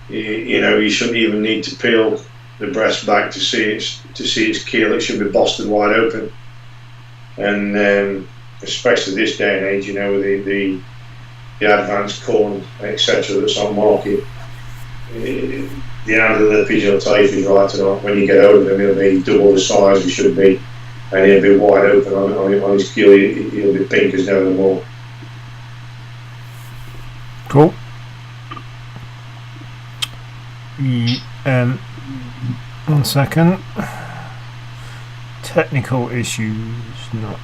you shouldn't even need to peel the breast back to see its keel. It should be busted wide open. And especially this day and age, with the advanced corn, etc., that's on market, the hand of the pigeon will tell you if he's right or not. When you get over them, he'll be double the size he should be, and he'll be wide open on his keel. He'll be pink as never more. Cool. One second. Technical issues, not.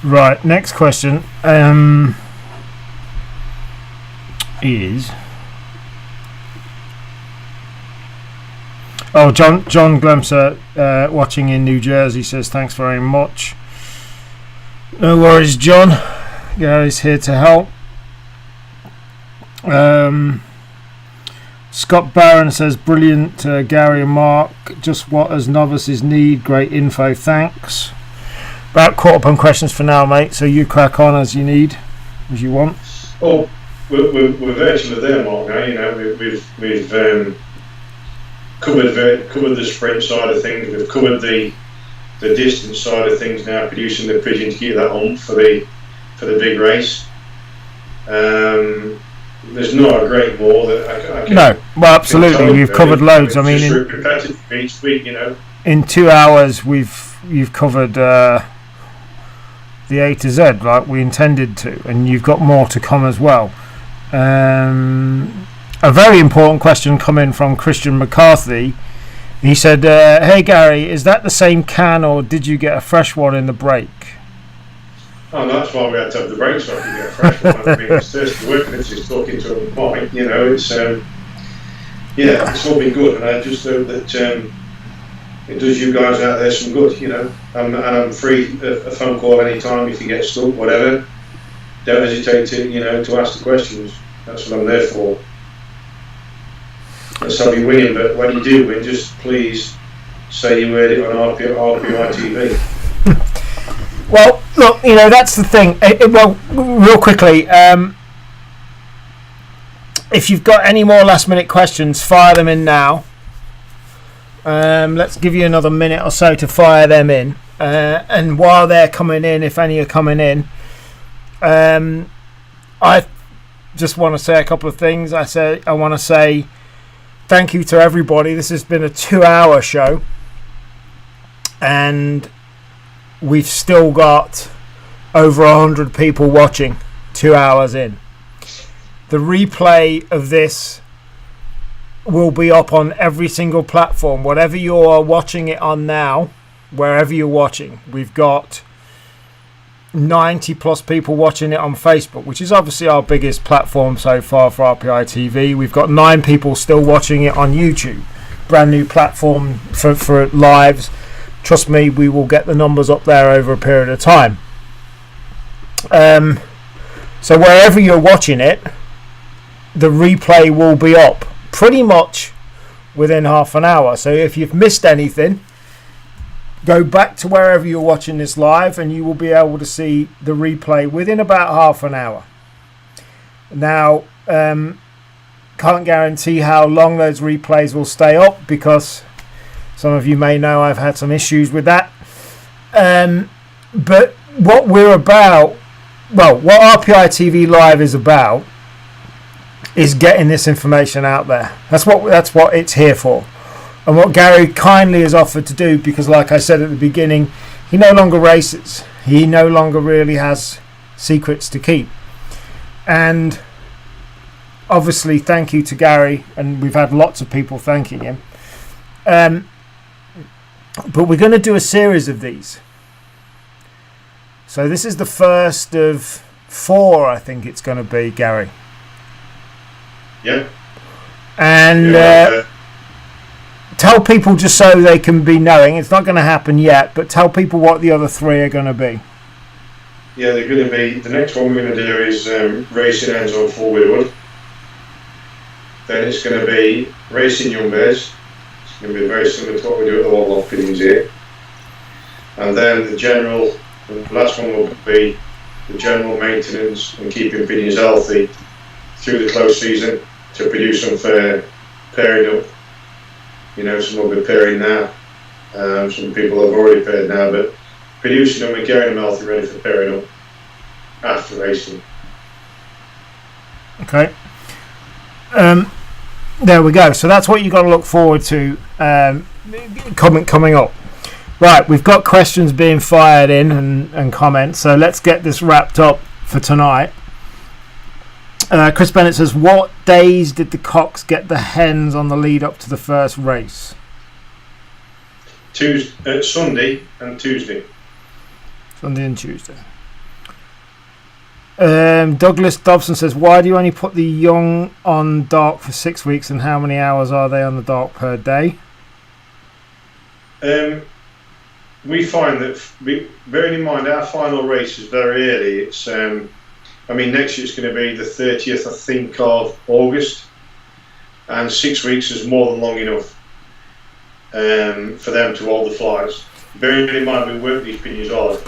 Right, next question is John Glemser watching in New Jersey says thanks very much. No worries, John. Gary's here to help. Scott Barron says brilliant, Gary and Mark, just what us novices need, great info, thanks. About caught up on questions for now, mate, so you crack on as you want. Well, we're virtually there, Mark, now. We've covered the sprint side of things. We've covered the distance side of things now, producing the pigeon to keep that on for the big race. There's not a great more that I can. No, well, absolutely. You've covered loads. I mean, repetitive each week, in 2 hours, you've covered the A to Z like we intended to, and you've got more to come as well. A very important question coming from Christian McCarthy. He said, hey Gary, is that the same can or did you get a fresh one in the break? Oh, that's why we had to have the break, so I could get a fresh one. I mean, it's Thursday working, it's just talking to a point, it's it's all been good, and I just hope that it does you guys out there some good, and I'm free a phone call any time if you get stuck, whatever. Don't hesitate to ask the questions. That's what I'm there for. Let's have you winning, but when you do win, just please say you heard it on RPI TV. Well, look, that's the thing. Well, real quickly, if you've got any more last minute questions, fire them in now. Let's give you another minute or so to fire them in. And while they're coming in, if any are coming in, I just want to say a couple of things. I want to say thank you to everybody. This has been a 2-hour show, and we've still got over 100 people watching 2 hours in. The replay of this will be up on every single platform, whatever you're watching it on now, wherever you're watching. We've got 90 plus people watching it on Facebook, which is obviously our biggest platform so far for RPI TV. We've got 9 people still watching it on YouTube, brand new platform for lives. Trust me, we will get the numbers up there over a period of time. So wherever you're watching it, the replay will be up pretty much within half an hour. So if you've missed anything, go back to wherever you're watching this live and you will be able to see the replay within about half an hour. Now, can't guarantee how long those replays will stay up, because some of you may know I've had some issues with that. But what we're about, what RPI TV Live is about, is getting this information out there. That's what it's here for. And what Gary kindly has offered to do, because like I said at the beginning, he no longer races. He no longer really has secrets to keep. And obviously, thank you to Gary, and we've had lots of people thanking him. But we're going to do a series of these. So this is the first of 4, I think it's going to be, Gary. Yeah. And tell people, just so they can be knowing, it's not going to happen yet, but tell people what the other 3 are going to be. Yeah, they're going to be, the next one we're going to do is racing ends on full widowhood. Then it's going to be racing young bears. It's going to be very similar to what we do at the Wildlife Pigeons here. And then the last one will be the general maintenance and keeping pigeons healthy through the close season to produce them for pairing up. Some will be pairing now. Some people have already paired now, but producing them and getting them healthy, ready for pairing up after racing. Okay. There we go. So that's what you've got to look forward to coming up. Right, we've got questions being fired in and comments, so let's get this wrapped up for tonight. Chris Bennett says, what days did the cocks get the hens on the lead up to the first race? Sunday and Tuesday. Sunday and Tuesday. Douglas Dobson says, why do you only put the young on dark for 6 weeks, and how many hours are they on the dark per day? We find that, bearing in mind our final race is very early, it's next year it's going to be the 30th, I think, of August, and 6 weeks is more than long enough for them to hold the flies. Bearing in mind we work these pigeons hard.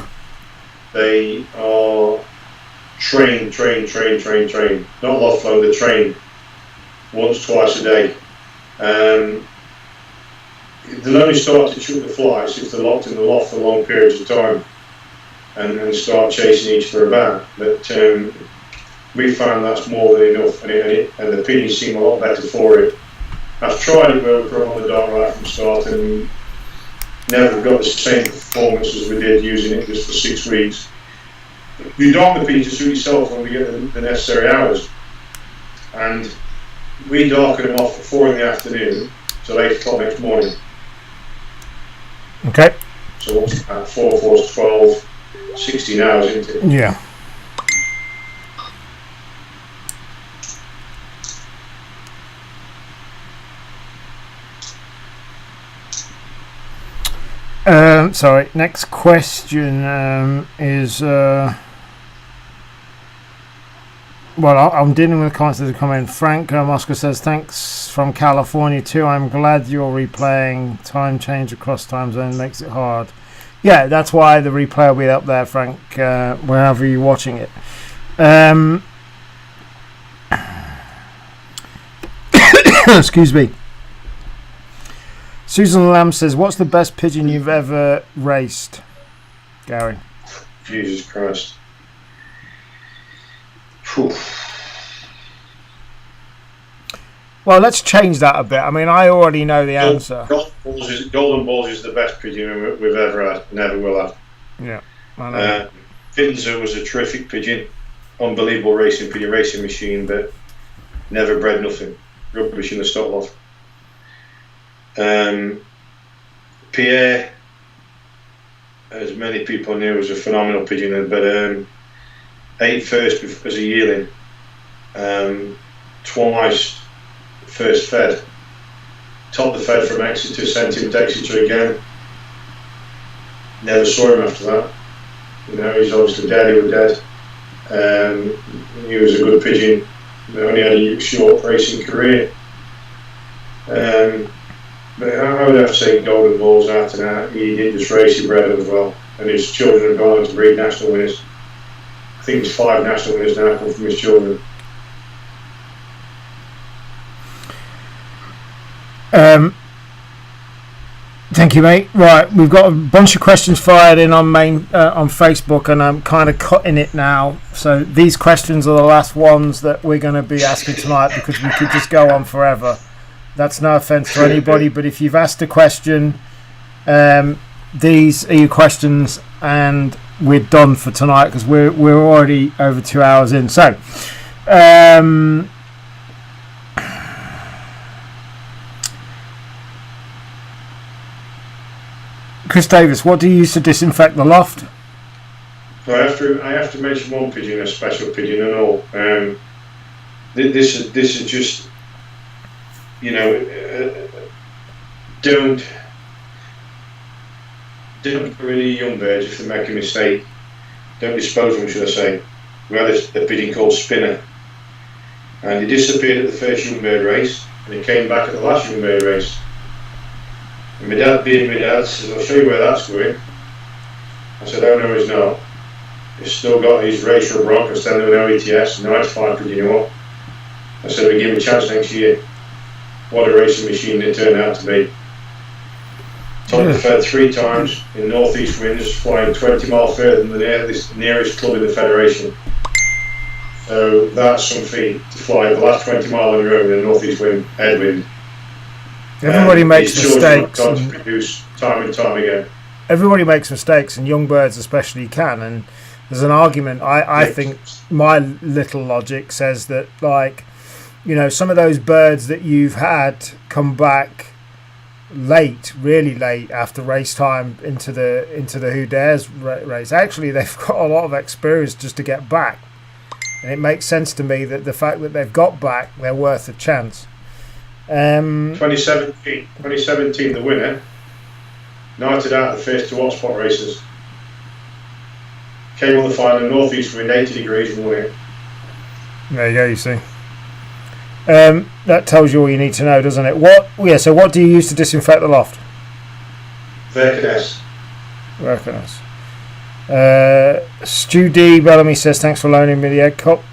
They are trained. Not loft flow, they're trained once, twice a day. They'll only start to shoot the flies if they're locked in the loft for long periods of time and start chasing each for a bat. But we found that's more than enough, and the pigeons seem a lot better for it. I've tried it where we put them on the dark right from start and never got the same performance as we did using it just for 6 weeks. You dark the pigeons to suit yourself when we get the necessary hours, and we darken them off at 4 in the afternoon till 8 o'clock next morning. Okay. So what's that? 4, 4 is 12, 16 hours, isn't it? Yeah. Sorry, next question is... I'm dealing with comments that have come in. Frank Moscow says, thanks from California too. I'm glad you're replaying. Time change across time zone makes it hard. Yeah, that's why the replay will be up there, Frank, wherever you're watching it. Excuse me. Susan Lamb says, what's the best pigeon you've ever raced, Gary? Jesus Christ. Whew. Well, let's change that a bit. I mean, I already know the answer. Golden Balls is the best pigeon we've ever had, never will have. Yeah, I know. Finzer was a terrific pigeon, unbelievable racing pigeon, racing machine, but never bred nothing. Rubbish in the stock loft. Pierre, as many people knew, was a phenomenal pigeon, but ate first as a yearling, twice first fed, topped the fed from Exeter, sent him to Exeter again, never saw him after that. You know, he's obviously dead, he was dead. He was a good pigeon, only had a short racing career. But I would have to say Golden Balls out and out. He did just race, he bred as well, and his children have gone on to breed national winners. I think it's 5 national winners now come from his children. Thank you, mate. Right, we've got a bunch of questions fired in on on Facebook, and I'm kind of cutting it now. So these questions are the last ones that we're going to be asking tonight, because we could just go on forever. That's no offence to anybody, but if you've asked a question, these are your questions, and we're done for tonight because we're already over 2 hours in. So, Chris Davis, what do you use to disinfect the loft? I have to mention one pigeon, a special pigeon and all. This is just, you know, don't put any young birds if they make a mistake. Don't dispose of them, should I say. We had a pigeon called Spinner, and he disappeared at the first young bird race, and he came back at the last young bird race. And my dad, being my dad, says, I'll show you where that's going. I said, oh no, he's not. He's still got his racial bronco standing with no ETS, 95 pigeon you want. I said, we give him a chance next year. What a racing machine it turned out to be. Topped the fed 3 times in northeast winds, flying 20 miles further than the nearest club in the federation. So that's some feat to fly the last 20 miles on the road in a northeast wind, headwind. Everybody makes mistakes. To produce time and time again. Everybody makes mistakes, and young birds especially can. And there's an argument. I think my little logic says that, like, you know, some of those birds that you've had come back late, really late after race time into the Who Dares race. Actually, they've got a lot of experience just to get back, and it makes sense to me that the fact that they've got back, they're worth a chance. 2017, the winner knighted out the first 2 hotspot races. Came on the final northeast wind, 80 degrees, and won it. There you go. You see. That tells you all you need to know, doesn't it? So what do you use to disinfect the loft? Vercanes. Stu D. Bellamy says, thanks for loaning me the egg cup.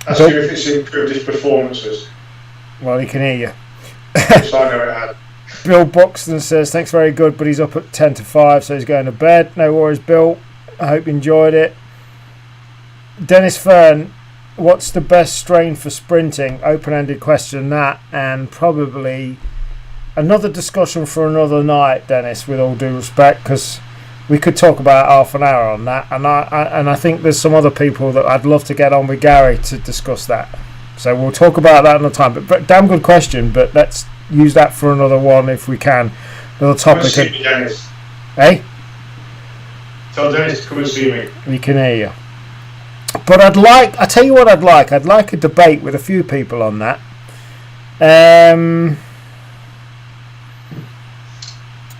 Ask you if it's improved his performances. Well, he can hear you. So I know it had. Bill Buxton says, thanks, very good, but he's up at 10 to 5, so he's going to bed. No worries, Bill. I hope you enjoyed it. Dennis Fern, what's the best strain for sprinting? Open-ended question, that, and probably another discussion for another night, Dennis, with all due respect, because we could talk about half an hour on that, and I think there's some other people that I'd love to get on with Gary to discuss that. So we'll talk about that another time. But damn good question, but let's use that for another one if we can. Another topic. Come and see me, Dennis. Hey? Tell Dennis to come and see me. We can hear you. But I tell you what I'd like a debate with a few people on that.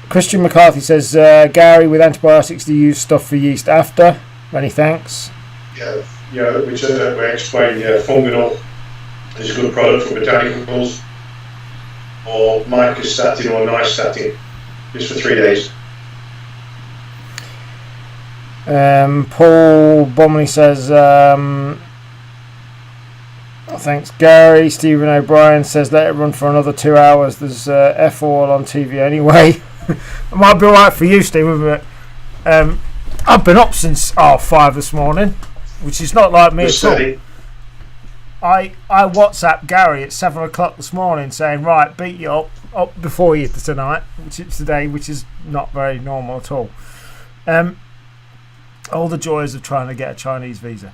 Christian McCarthy says, Gary, with antibiotics, do you use stuff for yeast after? Many thanks. Yeah, which we explained, fungal is a good product for botanicals. or microstatin or nystatin, just for 3 days. Paul Bomley says, thanks Gary. Stephen O'Brien says, let it run for another 2 hours. There's F-Oil on TV anyway. It might be alright for you, Stephen, but I've been up since 5 this morning, which is not like me at all. I WhatsApped Gary at 7 o'clock this morning saying, right, beat you up before you tonight, which is today, which is not very normal at all. All the joys of trying to get a Chinese visa.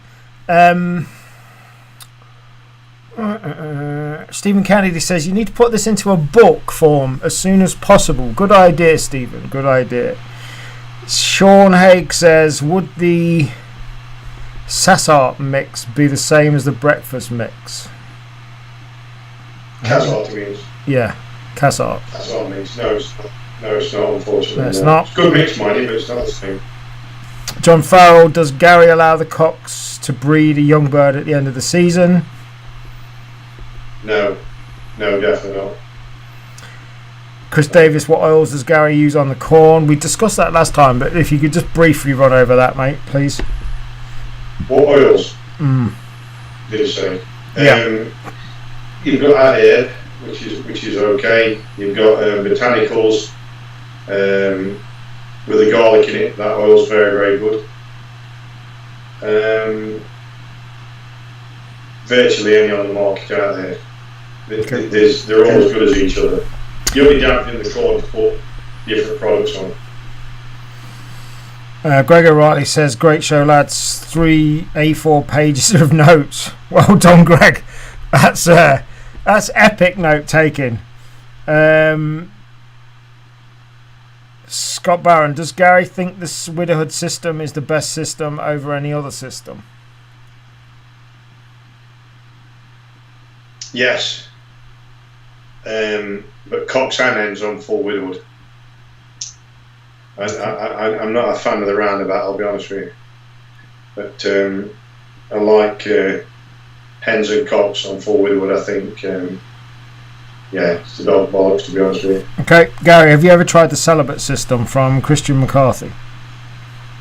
Stephen Kennedy says, you need to put this into a book form as soon as possible. Good idea, Stephen. Good idea. Sean Haig says, would the Sassart mix be the same as the breakfast mix? Cassart, you mean? Yeah, Cassart. Cassart mix. No, it's not, unfortunately. No, it's not. It's a good mix, mind you, but it's not the same. John Farrell, does Gary allow the cocks to breed a young bird at the end of the season? No, definitely not. Chris Davis, what oils does Gary use on the corn? We discussed that last time, but if you could just briefly run over that, mate, please. What oils? Did you say? Yeah. You've got Air, which is okay. You've got botanicals with the garlic in it. That oil's very, very good. Virtually any on the market out there. Okay. They're all as good as each other. You'll be damping the corn to put different products on. Greg O'Reilly says, great show, lads. 3 A4 pages of notes. Well done, Greg. That's epic note taking. Scott Barron, does Gary think this widowhood system is the best system over any other system? Yes. But cocks and hens on full widowhood. I'm not a fan of the roundabout, I'll be honest with you. But I like hens and cocks on full widowhood. I think, it's the dog bollocks, to be honest with you. Okay, Gary, have you ever tried the celibate system from Christian McCarthy?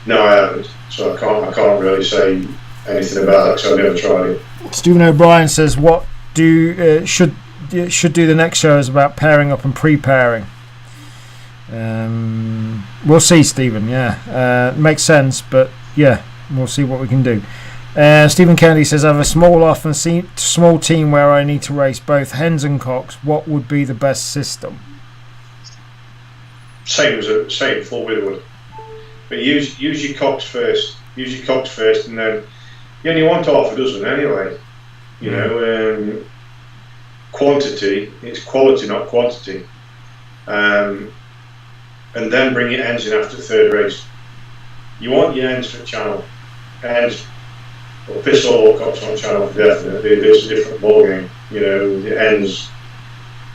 No, I haven't. So I can't really say anything about that because I've never tried it. Stephen O'Brien says, what should do the next show is about pairing up and pre-pairing. We'll see, Stephen. Makes sense, but we'll see what we can do. Stephen Kennedy says, I have a small team where I need to race both hens and cocks. What would be the best system? Same full widowhood. But use your cocks first. And then you only want half a dozen anyway. You know, quantity. It's quality, not quantity. And then bring your hens in after the third race. You want your hens for channel. Hens, or pistol or cocks on channel, definitely. It's a different ball game. You know, the hens.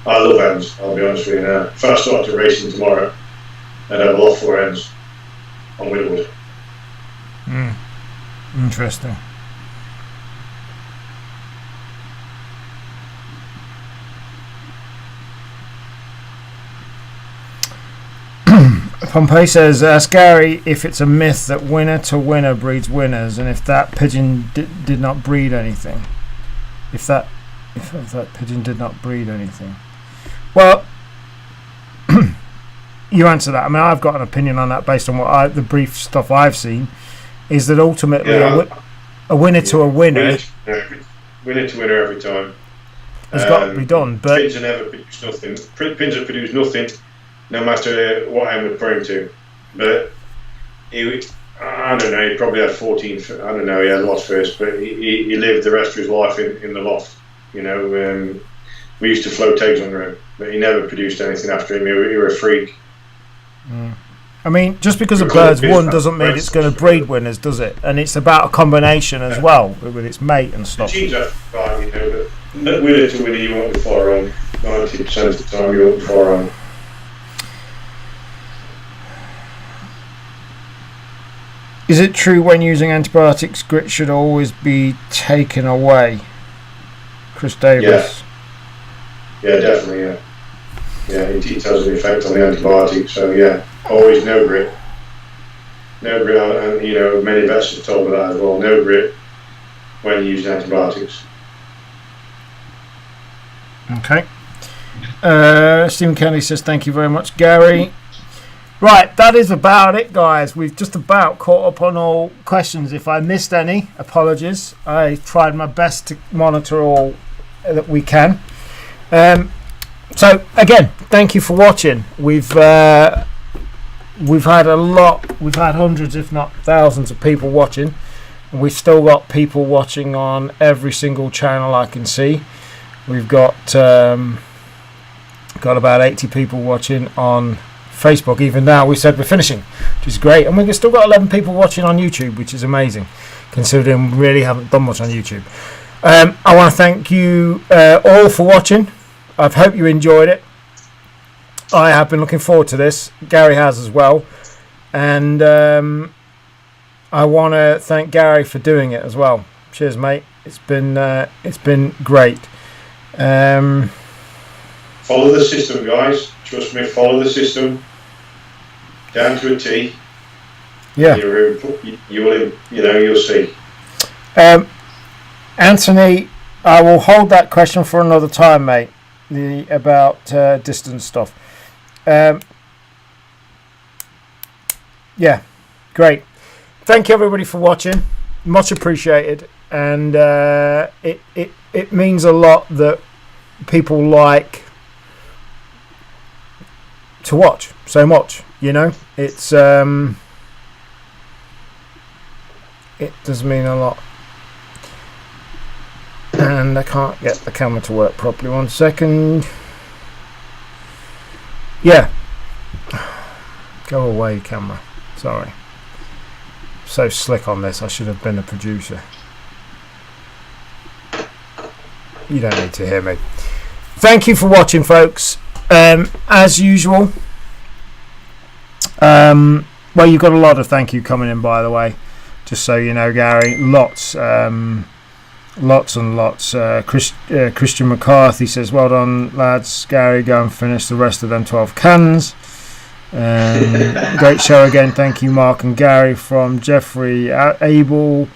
I love hens, I'll be honest with you now. If I started racing tomorrow, I'd have a lot for hens on widowhood. Interesting. Pompey says, ask Gary if it's a myth that winner to winner breeds winners, and if that pigeon did not breed anything. If that pigeon did not breed anything. Well, you answer that. I mean, I've got an opinion on that based on what the brief stuff I've seen. Is that ultimately a winner to a winner? Winner to winner every time. Has got to be done. But pins have never produced nothing. Pins have produced nothing, no matter what I would put him to. But I don't know. He probably had 14. I don't know. He had lots first, but he lived the rest of his life in the loft. You know, we used to float eggs under him, but he never produced anything after him. He was a freak. I mean, just because a bird's won doesn't mean it's going to breed winners, does it? And it's about a combination as well with its mate and stuff. The genes are fine, you know, but winner to winner, you won't be far wrong. 90% of the time, you won't be far wrong. Is it true when using antibiotics, grit should always be taken away? Chris Davis. Yeah, definitely, yeah. Yeah, it has an effect on the antibiotic. So yeah, always no grip. No grip, and you know, many vets have told me that as well. No grip when using antibiotics. Okay. Stephen Kennedy says thank you very much, Gary. Right, that is about it, guys. We've just about caught up on all questions. If I missed any, apologies. I tried my best to monitor all that we can. So again, thank you for watching. We've had a lot. We've had hundreds, if not thousands, of people watching. We've still got people watching on every single channel I can see. We've got about 80 people watching on Facebook. Even now, we said we're finishing, which is great, and we've still got 11 people watching on YouTube, which is amazing, considering we really haven't done much on YouTube. I want to thank you all for watching. I hope you enjoyed it. I have been looking forward to this. Gary has as well, and I want to thank Gary for doing it as well. Cheers, mate. It's been great. Follow the system, guys. Trust me, follow the system down to a T. Yeah. You'll see. Anthony, I will hold that question for another time, mate. About distance stuff. Yeah, great. Thank you everybody for watching. Much appreciated, and it means a lot that people like to watch so much. You know, it does mean a lot. And I can't get the camera to work properly. 1 second. Yeah. Go away, camera. Sorry. So slick on this. I should have been a producer. You don't need to hear me. Thank you for watching, folks. As usual. Well, you've got a lot of thank you coming in, by the way. Just so you know, Gary. Lots and lots. Christian McCarthy says, well done, lads. Gary, go and finish the rest of them 12 cans. Great show again. Thank you, Mark and Gary. From Jeffrey Abel.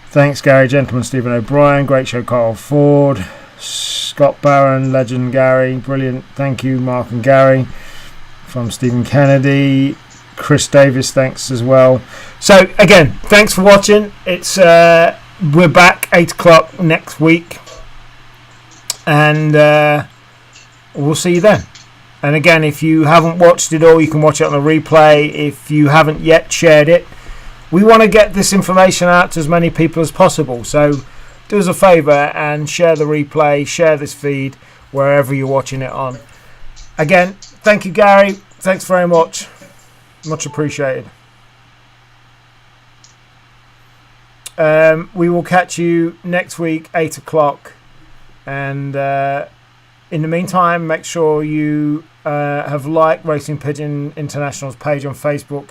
Thanks, Gary. Gentleman Stephen O'Brien. Great show, Carl Ford. Scott Barron, legend Gary. Brilliant. Thank you, Mark and Gary. From Stephen Kennedy. Chris Davis, thanks as well. So again, thanks for watching. It's we're back 8 o'clock next week, and we'll see you then. And again, if you haven't watched it all, you can watch it on the replay. If you haven't yet shared it, we want to get this information out to as many people as possible. So do us a favour and share the replay, share this feed wherever you're watching it on. Again, thank you, Gary. Thanks very much. Much appreciated. We will catch you next week, 8 o'clock. And in the meantime, make sure you have liked Racing Pigeon International's page on Facebook.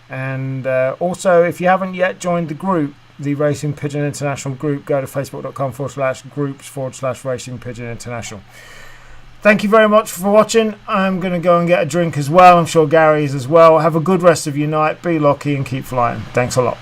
And also, if you haven't yet joined the group, the Racing Pigeon International group, go to facebook.com/groups/Racing Pigeon International. Thank you very much for watching. I'm going to go and get a drink as well. I'm sure Gary is as well. Have a good rest of your night. Be lucky and keep flying. Thanks a lot.